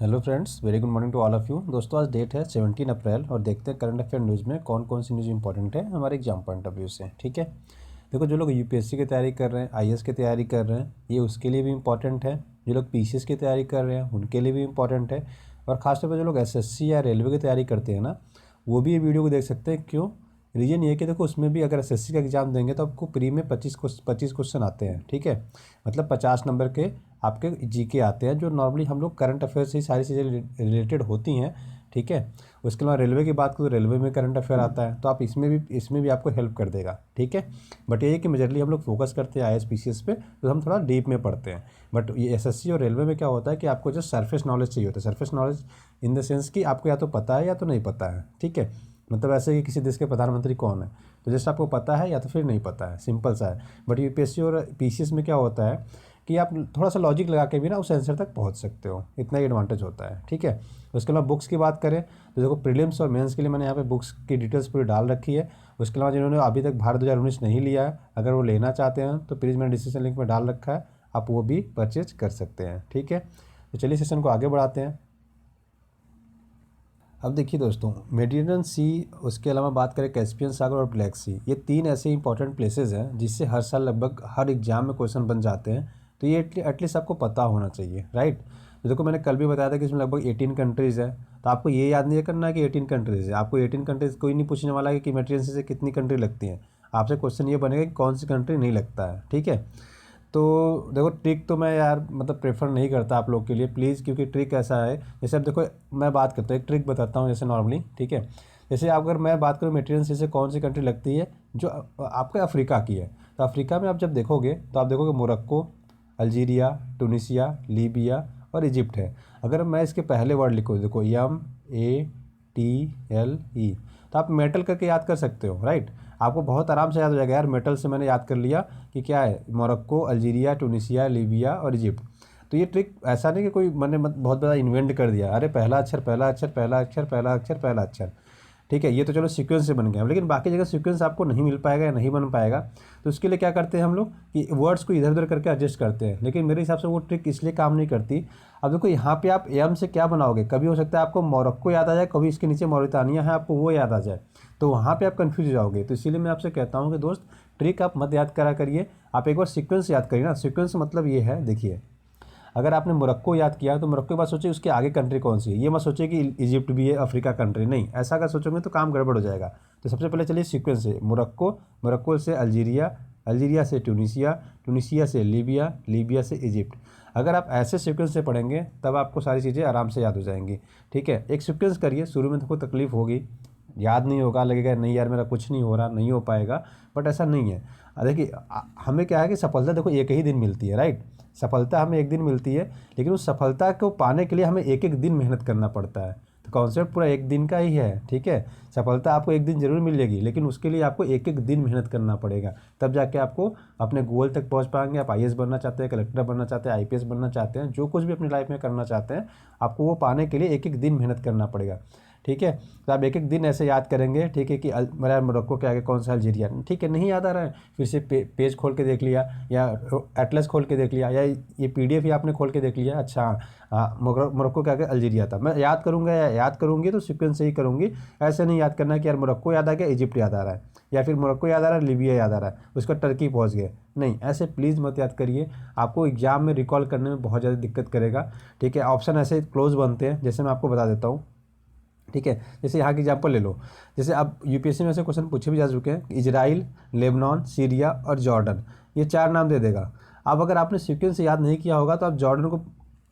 Hello friends, very good morning to all of you. दोस्तों, आज date है 17 अप्रैल और देखते हैं करंट अफेयर न्यूज़ में कौन कौन सी न्यूज़ इंपॉर्टेंट है हमारे एग्जाम पॉइंट ऑफ व्यू से। ठीक है, देखो, जो लोग यूपीएससी की तैयारी कर रहे हैं, आईएएस की तैयारी कर रहे हैं, ये उसके लिए भी इंपॉर्टेंट है। जो लोग पीसीएस की तैयारी कर रहे हैं उनके लिए भी इंपॉर्टेंट है। और खासतौर पर जो लोग एसएससी या रेलवे की तैयारी करते हैं ना, वो भी ये वीडियो को देख सकते हैं। क्यों? रीज़न ये है कि देखो, उसमें भी अगर एसएससी का एग्जाम देंगे तो आपको प्री में 25 क्वेश्चन आते हैं। ठीक है, मतलब 50 नंबर के आपके जीके आते हैं, जो नॉर्मली हम लोग करंट अफेयर से ही सारी चीज़ें रिलेटेड होती हैं। ठीक है, उसके अलावा रेलवे की बात करूँ तो रेलवे में करंट अफेयर आता है, तो आप इसमें भी आपको हेल्प कर देगा। ठीक है, बट ये है कि मेजरली हम लोग फोकस करते हैं आईएएस पीसीएस पे, तो हम थोड़ा डीप में पढ़ते हैं। बट ये एसएससी और रेलवे में क्या होता है कि आपको जस्ट सरफेस नॉलेज चाहिए होता है। Surface knowledge in the sense कि आपको या तो पता है या तो नहीं पता है। ठीक है, मतलब ऐसे कि किसी देश के प्रधानमंत्री कौन है, तो जैसे आपको पता है या तो फिर नहीं पता है, सिंपल सा है। बट यूपीएससी और पीसीएस में क्या होता है कि आप थोड़ा सा लॉजिक लगा के भी ना उस आंसर तक पहुंच सकते हो, इतना ही एडवांटेज होता है। ठीक है, उसके अलावा बुक्स की बात करें तो देखो, प्रीलिम्स और मेंस के लिए मैंने यहाँ पे बुक्स की डिटेल्स पूरी डाल रखी है। उसके अलावा जिन्होंने अभी तक भारत 2019 नहीं लिया है, अगर वो लेना चाहते हैं तो प्लीज़ मैंने डिस्क्रिप्शन लिंक में डाल रखा है, आप वो भी परचेज कर सकते हैं। ठीक है, तो चलिए सेशन को आगे बढ़ाते हैं। अब देखिए दोस्तों, मेडिटेरेनियन सी, उसके अलावा बात करें कैस्पियन सागर और ब्लैक सी, ये तीन ऐसे इंपॉर्टेंट प्लेसेस हैं जिससे हर साल लगभग हर एग्जाम में क्वेश्चन बन जाते हैं। तो ये एटलीस्ट आपको पता होना चाहिए, राइट। तो देखो, मैंने कल भी बताया था कि इसमें लगभग 18 कंट्रीज़ है, तो आपको ये याद नहीं करना है कि 18 कंट्रीज़ है। आपको 18 कंट्रीज़ कोई नहीं पूछने वाला है कि मेडिटेरेनियन सी से कितनी कंट्री लगती हैं। आपसे क्वेश्चन ये बनेगा कि कौन सी कंट्री नहीं लगता है। ठीक है, तो देखो, ट्रिक तो मैं यार मतलब प्रेफर नहीं करता आप लोग के लिए, प्लीज़, क्योंकि ट्रिक ऐसा है, जैसे अब देखो, मैं बात करता हूँ, एक ट्रिक बताता हूँ जैसे नॉर्मली। ठीक है, जैसे अगर मैं बात करूँ मेटेरियल से कौन सी कंट्री लगती है, जो आपके अफ्रीका की है, तो अफ्रीका में आप जब देखोगे तो आप देखोगे मोरक्को, अल्जीरिया, टूनिसिया, लीबिया और इजिप्ट है। अगर मैं इसके पहले वर्ड लिखूँ, देखो METLE, तो आप मेटल करके याद कर सकते हो, राइट। आपको बहुत आराम से याद हो जाएगा यार, मेटल से मैंने याद कर लिया कि क्या है, मोरक्को, अल्जीरिया, टूनिसिया, लीबिया और इजिप्ट। तो ये ट्रिक ऐसा नहीं कि कोई मैंने बहुत बड़ा इन्वेंट कर दिया, अरे पहला अक्षर पहला अक्षर पहला अक्षर पहला अक्षर पहला अक्षर। ठीक है, ये तो चलो सीक्वेंस से बन गया, लेकिन बाकी जगह सीक्वेंस आपको नहीं मिल पाएगा या नहीं बन पाएगा। तो उसके लिए क्या करते हैं हम लोग कि वर्ड्स को इधर उधर करके एडजस्ट करते हैं, लेकिन मेरे हिसाब से वो ट्रिक इसलिए काम नहीं करती। अब देखो, यहाँ पे आप एम से क्या बनाओगे, कभी हो सकता है आपको मोरक्को याद आ जाए, कभी इसके नीचे मॉरिटानिया है, आपको वो याद आ जाए, तो वहाँ पे आप कंफ्यूज हो जाओगे। तो इसीलिए मैं आपसे कहता हूँ कि दोस्त, ट्रिक आप मत याद करा करिए, आप एक बार सीक्वेंस याद करिए ना। सीक्वेंस मतलब ये है, देखिए, अगर आपने मोरक्को याद किया तो मोरक्को के बाद सोचिए उसके आगे कंट्री कौन सी है। ये मत सोचिए कि इजिप्ट भी है, अफ्रीका कंट्री नहीं, ऐसा अगर सोचोगे तो काम गड़बड़ हो जाएगा। तो सबसे पहले चलिए सीक्वेंस से, मोरक्को, मोरक्को से अल्जीरिया, अल्जीरिया से टूनिसिया, टूनिसिया से लीबिया, लीबिया से इजिप्ट। अगर आप ऐसे सीक्वेंस से पढ़ेंगे तब आपको सारी चीज़ें आराम से याद हो जाएंगी। ठीक है, एक सीक्वेंस करिए, शुरू में तो तकलीफ होगी, याद नहीं होगा, लगेगा नहीं यार मेरा कुछ नहीं हो रहा, नहीं हो पाएगा, बट ऐसा नहीं है। देखिए, हमें क्या है कि सफलता देखो एक ही दिन मिलती है, राइट। सफलता हमें एक दिन मिलती है, लेकिन उस सफलता को पाने के लिए हमें एक एक दिन मेहनत करना पड़ता है। तो कॉन्सेप्ट पूरा एक दिन का ही है। ठीक है, सफलता आपको एक दिन जरूर मिलेगी, लेकिन उसके लिए आपको एक एक दिन मेहनत करना पड़ेगा, तब जाके आपको अपने गोल तक पहुंच पाएंगे। आप आईएएस बनना चाहते हैं, कलेक्टर बनना चाहते हैं, आईपीएस बनना चाहते हैं, जो कुछ भी अपनी लाइफ में करना चाहते हैं, आपको वो पाने के लिए एक एक दिन मेहनत करना पड़ेगा। ठीक है, तो आप एक एक दिन ऐसे याद करेंगे। ठीक है, कि मेरा मोरक्को के आगे कौन सा अल्जीरिया, ठीक है, नहीं याद आ रहा है, फिर से पेज खोल के देख लिया, या एटलस खोल के देख लिया, या ये पीडीएफ ही आपने खोल के देख लिया, अच्छा हाँ, मोरक्को के आगे अल्जीरिया था। मैं याद करूँगा या याद करूँगी तो सीक्वेंस से ही करूँगी। ऐसे नहीं याद करना कि यार मोरक्को याद आ गया, इजिप्ट याद आ रहा है, या फिर मोरक्को याद आ रहा है, लीबिया याद आ रहा है, उसका टर्की पहुँच गए, नहीं, ऐसे प्लीज़ मत याद करिए, आपको एग्जाम में रिकॉल करने में बहुत ज़्यादा दिक्कत करेगा। ठीक है, ऑप्शन ऐसे क्लोज बनते हैं, जैसे मैं आपको बता देता हूँ। ठीक है, जैसे यहाँ की एग्जाम्पल ले लो, जैसे अब यूपीएससी में से क्वेश्चन पूछे भी जा चुके हैं, इजराइल, लेबनान, सीरिया और जॉर्डन, ये 4 नाम दे देगा। अब अगर आपने सीक्वेंस याद नहीं किया होगा तो आप जॉर्डन को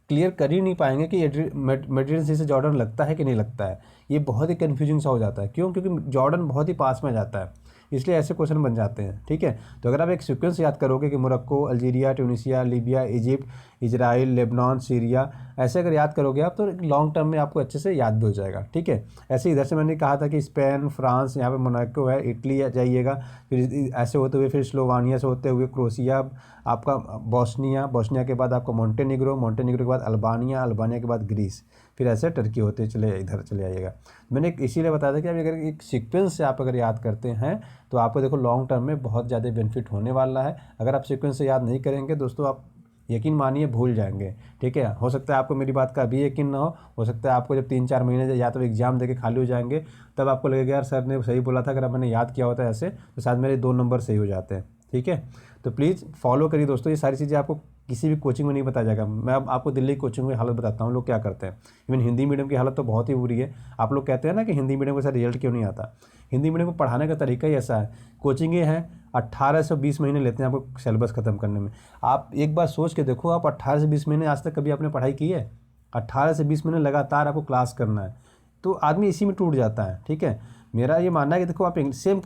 क्लियर कर ही नहीं पाएंगे कि मेडिटेरेनियन सी से जॉर्डन लगता है कि नहीं लगता है। ये बहुत ही कन्फ्यूजिंग सा हो जाता है, क्यों? क्योंकि जॉर्डन बहुत ही पास में जाता है, इसलिए ऐसे क्वेश्चन बन जाते हैं। ठीक है, तो अगर आप एक सीक्वेंस याद करोगे कि Morocco, Algeria, Tunisia, Libya, Egypt, Israel, Lebanon, Syria, ऐसे अगर याद करोगे आप तो लॉन्ग टर्म में आपको अच्छे से याद भी हो जाएगा। ठीक है, ऐसे इधर से मैंने कहा था कि स्पेन, फ्रांस, यहाँ पे मोनाको है, इटली जाइएगा, फिर ऐसे होते हुए फिर स्लोवानिया से होते हुए क्रोशिया, आपका बॉस्निया, बॉस्निया के बाद आपका मोंटेनिग्रो, मोंटेनिग्रो के बाद अल्बानिया, अल्बानिया के बाद ग्रीस, फिर ऐसे टर्की होते चले इधर चले आइएगा। मैंने इसीलिए बताया था कि अगर एक सीक्वेंस से आप अगर याद करते हैं तो आपको देखो लॉन्ग टर्म में बहुत ज़्यादा बेनिफिट होने वाला है। अगर आप सीक्वेंस से याद नहीं करेंगे दोस्तों, आप यकीन मानिए भूल जाएंगे। ठीक है, हो सकता है आपको मेरी बात का अभी यकीन ना हो सकता है आपको जब 3-4 महीने या तो एग्जाम देके खाली हो जाएंगे तब आपको लगेगा यार सर ने सही बोला था, अगर मैंने याद किया होता है ऐसे तो शायद मेरे 2 नंबर सही हो जाते हैं। ठीक है, तो प्लीज़ फॉलो करिए दोस्तों, ये सारी चीज़ें आपको किसी भी कोचिंग में नहीं बताया जाएगा। मैं अब आपको दिल्ली कोचिंग की हालत बताता हूँ लोग क्या करते हैं। इवन हिंदी मीडियम की हालत तो बहुत ही बुरी है। आप लोग कहते हैं ना कि हिंदी मीडियम के साथ रिजल्ट क्यों नहीं आता, हिंदी मीडियम को पढ़ाने का तरीका ही ऐसा है। कोचिंगें हैं 18 से 20 महीने लेते हैं आपको सिलेबस ख़त्म करने में। आप एक बार सोच के देखो, आप 18 से 20 महीने आज तक कभी आपने पढ़ाई की है? 18 से 20 महीने लगातार आपको क्लास करना है, तो आदमी इसी में टूट जाता है। ठीक है, मेरा ये मानना है कि देखो आप सेम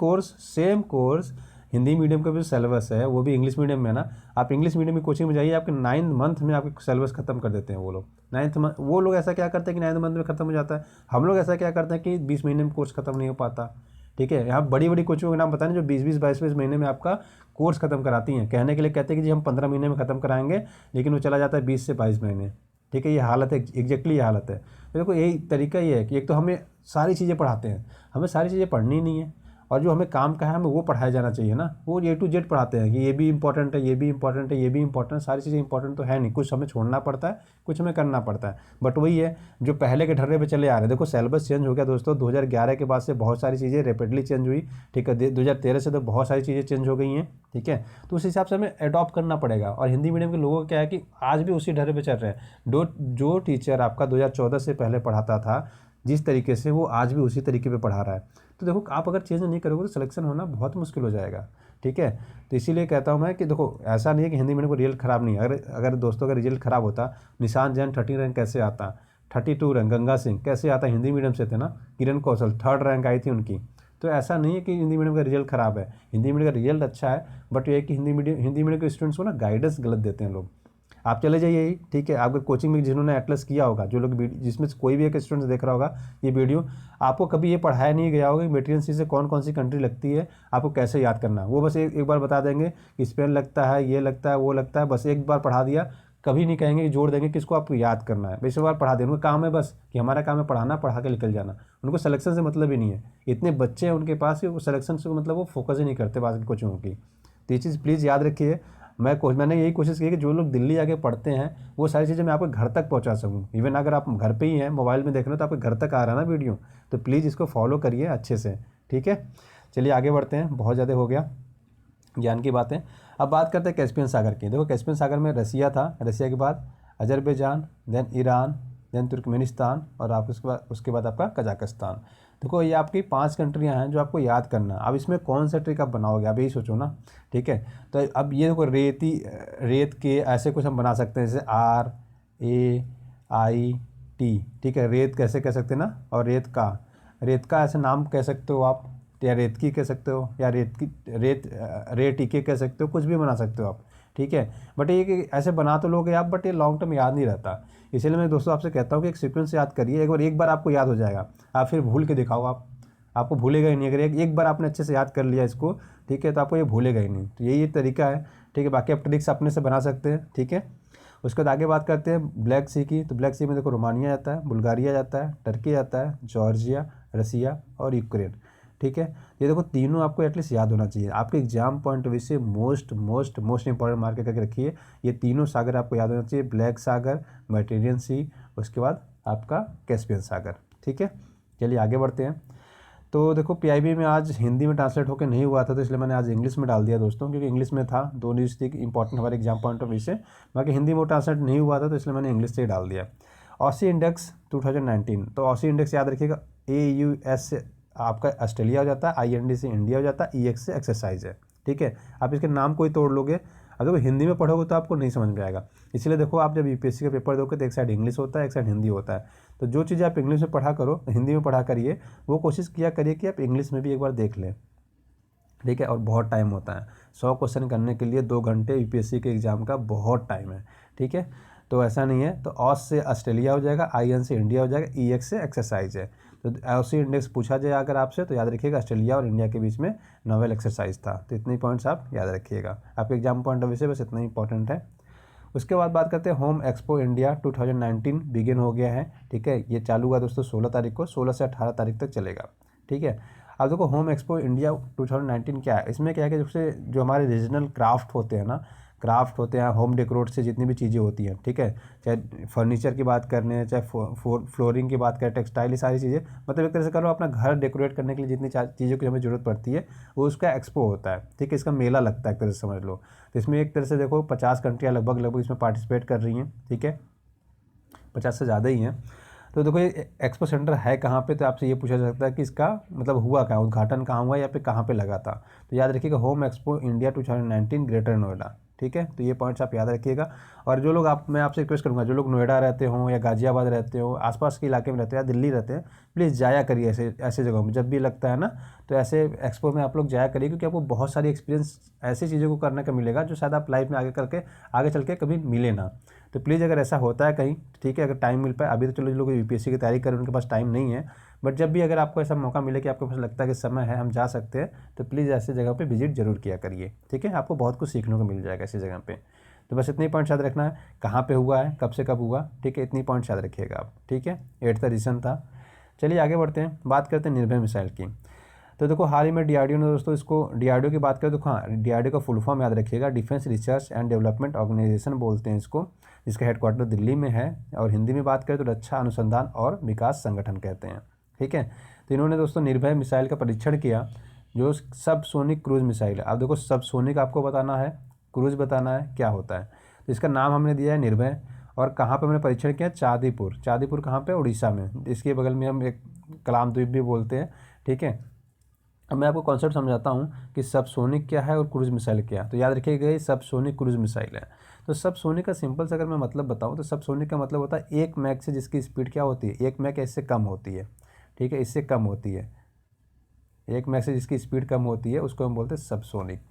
कोर्स हिंदी मीडियम का भी सिलेबस है, वो भी इंग्लिश मीडियम में ना, आप इंग्लिश मीडियम की कोचिंग में जाइए, आपके 9th मंथ में आपके सिलेबस खत्म कर देते हैं वो लोग। 9th मंथ वो लोग ऐसा क्या करते हैं कि 9th मंथ में खत्म हो जाता है, हम लोग ऐसा क्या करते हैं कि 20 महीने में कोर्स खत्म नहीं हो पाता। ठीक है, यहाँ बड़ी बड़ी कोचिंगों के नाम बताएं जो 20-20, 22-22 महीने में आपका कोर्स खत्म कराती हैं, कहने के लिए कहते हैं कि जी हम 15 महीने में खत्म कराएंगे, लेकिन वो चला जाता है 20 से 22 महीने। ठीक है, ये हालत है, एग्जैक्टली ये हालत है। तो देखो यही तरीका ये है कि एक तो हमें सारी चीज़ें पढ़ाते हैं, हमें सारी चीज़ें पढ़नी नहीं है, और जो हमें काम का है हमें वो पढ़ाया जाना चाहिए ना। वो A to Z पढ़ाते हैं कि ये भी इंपॉर्टेंट है, ये भी इंपॉर्टेंट है, ये भी इंपॉर्टेंट है, सारी चीज़ें इंपॉर्टेंट तो है नहीं, कुछ हमें छोड़ना पड़ता है, कुछ हमें करना पड़ता है। बट वही है जो पहले के ढर्रे पे चले आ रहे हैं। देखो सिलेबस चेंज हो गया दोस्तों, 2011 के बाद से बहुत सारी चीज़ें रैपिडली चेंज हुई। ठीक है, 2013 से तो बहुत सारी चीज़ें चेंज हो गई हैं। ठीक है, तो उस हिसाब से हमें अडॉप्ट करना पड़ेगा। और हिंदी मीडियम के लोगों का क्या है कि आज भी उसी ढर्रे पे चल रहे हैं। जो टीचर आपका 2014 से पहले पढ़ाता था जिस तरीके से, वो आज भी उसी तरीके पे पढ़ा रहा है। तो देखो आप अगर चेंज नहीं करोगे तो सिलेक्शन होना बहुत मुश्किल हो जाएगा। ठीक है, तो इसीलिए कहता हूँ मैं कि देखो ऐसा नहीं है कि हिंदी मीडियम को रिजल्ट ख़राब नहीं है। अगर दोस्तों का रिजल्ट ख़राब होता, निशान जैन 13 रैंक कैसे आता, 32 रैंक गंगा सिंह कैसे आता, हिंदी मीडियम से थे ना, किरण कौशल 3rd रैंक आई थी उनकी। तो ऐसा नहीं है कि हिंदी मीडियम का रिजल्ट ख़राब है, हिंदी मीडियम का रिजल्ट अच्छा है। बट ये है कि हिंदी मीडियम के स्टूडेंट्स को ना गाइडेंस गलत देते हैं लोग। आप चले जाइए ही, ठीक है, आपके कोचिंग में जिन्होंने एटलस किया होगा, जो लोग जिसमें से कोई भी एक स्टूडेंट देख रहा होगा ये वीडियो, आपको कभी ये पढ़ाया नहीं गया होगा कि मेटीरियल सी से कौन कौन सी कंट्री लगती है, आपको कैसे याद करना है। वो बस एक बार बता देंगे कि स्पेन लगता है, ये लगता है, वो लगता है, बस एक बार पढ़ा दिया। कभी नहीं कहेंगे कि जोड़ देंगे कि इसको आपको याद करना है, बेशक बार पढ़ा दें। उनका काम है बस कि हमारा काम है पढ़ाना, पढ़ा के निकल जाना। उनको सिलेक्शन से मतलब ही नहीं है। इतने बच्चे हैं उनके पास कि वो सिलेक्शन से मतलब वो फोकस ही नहीं करते बाकी कोचिंगों की। तो ये चीज़ प्लीज़ याद रखिए। मैंने यही कोशिश की कि जो लोग दिल्ली आके पढ़ते हैं वो सारी चीज़ें मैं आपके घर तक पहुंचा सकूं। इवन अगर आप घर पे ही हैं, मोबाइल में देख रहे हो, तो आपके घर तक आ रहा है ना वीडियो, तो प्लीज़ इसको फॉलो करिए अच्छे से। ठीक है, चलिए आगे बढ़ते हैं, बहुत ज़्यादा हो गया ज्ञान की बातें। अब बात करते हैं कैस्पियन सागर की। देखो कैस्पियन सागर में रसिया था, रसिया के बाद Azerbaijan, then Iran, then Turkmenistan, और आप उसके बाद आपका कजाकिस्तान। देखो ये आपकी 5 कंट्रियां हैं जो आपको याद करना है। अब इसमें कौन सा ट्रिक आप बनाओगे, आप यही सोचो ना। ठीक है, तो अब ये देखो रेत के ऐसे कुछ हम बना सकते हैं, जैसे RAIT। ठीक है, रेत कैसे कह सकते हैं ना, और रेत का ऐसे नाम कह सकते हो आप, या रेतकी कह सकते हो, या रेटिके कह सकते हो, कुछ भी बना सकते हो आप। ठीक है, बट ये कि ऐसे बना तो लोगे आप, बट ये लॉन्ग टर्म याद नहीं रहता। इसलिए मैं दोस्तों आपसे कहता हूँ कि एक सीक्वेंस याद करिए, एक बार आपको याद हो जाएगा, आप फिर भूल के दिखाओ, आपको भूलेगा ही नहीं। अगर एक बार आपने अच्छे से याद कर लिया इसको, ठीक है, तो आपको ये भूलेगा ही नहीं। तो यही तरीका है। ठीक है, बाकी आप ट्रिक्स अपने से बना सकते हैं। ठीक है, उसके बाद आगे बात करते हैं ब्लैक सी की। तो ब्लैक सी में देखो रोमानिया जाता है, बुल्गारिया जाता है, टर्की जाता है, जॉर्जिया, रसिया और यूक्रेन। ठीक है, ये देखो तीनों आपको एटलीस्ट याद होना चाहिए। आपके एग्जाम पॉइंट ऑफ व्यू से मोस्ट इंपॉर्टेंट मार्क करके रखिए। ये तीनों सागर आपको याद होना चाहिए, ब्लैक सागर, मेडिटेरियन सी, उसके बाद आपका कैस्पियन सागर। ठीक है, चलिए आगे बढ़ते हैं। तो देखो पीआईबी में आज हिंदी में ट्रांसलेट होकर नहीं हुआ था, तो इसलिए मैंने आज इंग्लिश में डाल दिया दोस्तों, क्योंकि इंग्लिश में था, 2 न्यूज़ थी इंपॉर्टेंट हमारे एग्जाम पॉइंट ऑफ व्यू से। बाकी हिंदी में ट्रांसलेट नहीं हुआ था, तो इसलिए मैंने इंग्लिश से ही डाल दिया। ऑसी इंडेक्स 2019, तो ऑसी इंडेक्स याद रखिएगा, AUS से आपका ऑस्ट्रेलिया हो जाता है, IND से इंडिया हो जाता है, EX से एक्सरसाइज है। ठीक है, आप इसके नाम को ही तोड़ लोगे, अगर वो हिंदी में पढ़ोगे तो आपको नहीं समझ में आएगा। इसलिए देखो आप जब यूपीएससी का पेपर दोगे तो एक साइड इंग्लिश होता है, एक साइड हिंदी होता है। तो जो चीज़ें आप इंग्लिश में पढ़ा करो, हिंदी में पढ़ा करिए, वो कोशिश किया करिए कि आप इंग्लिश में भी एक बार देख लें। ठीक है, और बहुत टाइम होता है 100 क्वेश्चन करने के लिए, 2 घंटे यूपीएससी के एग्ज़ाम का बहुत टाइम है। ठीक है, तो ऐसा नहीं है। तो ऑस से ऑस्ट्रेलिया हो जाएगा, IN से इंडिया हो जाएगा, EX से एक्सरसाइज है। तो ऑसी इंडेक्स पूछा जाए अगर आपसे, तो याद रखिएगा ऑस्ट्रेलिया और इंडिया के बीच में नोवेल एक्सरसाइज था। तो इतने पॉइंट्स आप याद रखिएगा, आपके एग्जाम पॉइंट ऑफ व्यू से बस इतना ही इंपॉर्टेंट है। उसके बाद बात करते हैं होम एक्सपो इंडिया 2019 बिगिन हो गया है। ठीक है, ये चालू हुआ दोस्तों 16 तारीख को, 16 से 18 तारीख तक चलेगा। ठीक है, अब देखो होम एक्सपो इंडिया 2019 क्या है, इसमें क्या है कि जो हमारे रीजनल क्राफ्ट होते हैं ना, क्राफ्ट होते हैं, होम डेकोरेट से जितनी भी चीज़ें होती हैं, ठीक है, चाहे फर्नीचर की बात करने हैं, चाहे फ्लोरिंग की बात करें, टेक्सटाइल, ये सारी चीज़ें, मतलब एक तरह से करो अपना घर डेकोरेट करने के लिए जितनी चीज़ों की हमें ज़रूरत पड़ती है वो उसका एक्सपो होता है, ठीक है, इसका मेला लगता है एक तरह से समझ लो। तो इसमें एक तरह से देखो 50 कंट्रियाँ लगभग इसमें पार्टिसिपेट कर रही हैं, ठीक है, 50 से ज़्यादा ही हैं। तो देखो ये एक्सपो सेंटर है कहाँ पे, तो आपसे ये पूछा जा सकता है कि इसका मतलब हुआ क्या, उद्घाटन कहाँ हुआ या फिर कहाँ पे लगा था। तो याद रखिएगा home expo India 2019 greater Noida, ठीक है। तो ये पॉइंट्स आप याद रखिएगा। और जो लोग मैं आपसे रिक्वेस्ट करूँगा, जो लोग नोएडा रहते हो या गाजियाबाद रहते हो, आसपास के इलाके में रहते हो या दिल्ली रहते हैं, प्लीज़ जाया करिए ऐसे जगहों में जब भी लगता है ना, तो ऐसे एक्सपो में आप लोग जाया करिए, क्योंकि आपको बहुत सारी एक्सपीरियंस ऐसी चीज़ों को करने का मिलेगा जो शायद आप लाइफ में आगे चल के कभी मिले ना। तो प्लीज़ अगर ऐसा होता है कहीं, ठीक है, अगर टाइम मिल पाए, अभी तो चलो जो लोग यूपीएससी की तैयारी कर रहे हैं उनके पास टाइम नहीं है, बट जब भी अगर आपको ऐसा मौका मिले कि आपको लगता है कि समय है हम जा सकते हैं, तो प्लीज़ ऐसी जगह पे विजिट जरूर किया करिए, ठीक है, आपको बहुत कुछ सीखने को मिल जाएगा ऐसी जगह पे। तो बस इतनी पॉइंट्स याद रखना है, कहाँ पे हुआ है, कब से कब हुआ, ठीक है, इतनी पॉइंट्स याद रखिएगा आप, ठीक है। 8th एडिशन था। चलिए आगे बढ़ते हैं, बात करते हैं निर्भय मिसाइल की। तो देखो हाल ही में डीआरडीओ ने दोस्तों इसको, डीआरडीओ की बात करें तो हाँ, डीआरडीओ का फुल फॉर्म याद रखिएगा, defence research and development organisation बोलते हैं इसको, जिसका हेडक्वार्टर दिल्ली में है, और हिंदी में बात करें तो रक्षा अनुसंधान और विकास संगठन कहते हैं, ठीक है। तो इन्होंने दोस्तों निर्भय मिसाइल का परीक्षण किया, जो सब सोनिक क्रूज मिसाइल है। अब देखो सब सोनिक आपको बताना है, क्रूज बताना है क्या होता है। तो इसका नाम हमने दिया है निर्भय, और कहाँ पे हमने परीक्षण किया, चांदीपुर। चांदीपुर कहाँ पे, उड़ीसा में, इसके बगल में हम एक कलाम द्वीप भी बोलते हैं, ठीक है। अब मैं आपको कॉन्सेप्ट समझाता हूँ कि सबसोनिक क्या है और क्रूज मिसाइल क्या है। तो याद रखिएगा ये सबसोनिक क्रूज मिसाइल है। तो सबसोनिक का सिंपल से अगर मैं मतलब बताऊँ तो सबसोनिक का मतलब होता है 1 मैक से जिसकी स्पीड क्या होती है, 1 मैक इससे कम होती है, ठीक है, इससे कम होती है, 1 मैक से जिसकी स्पीड कम होती है उसको हम बोलते हैं सबसोनिक।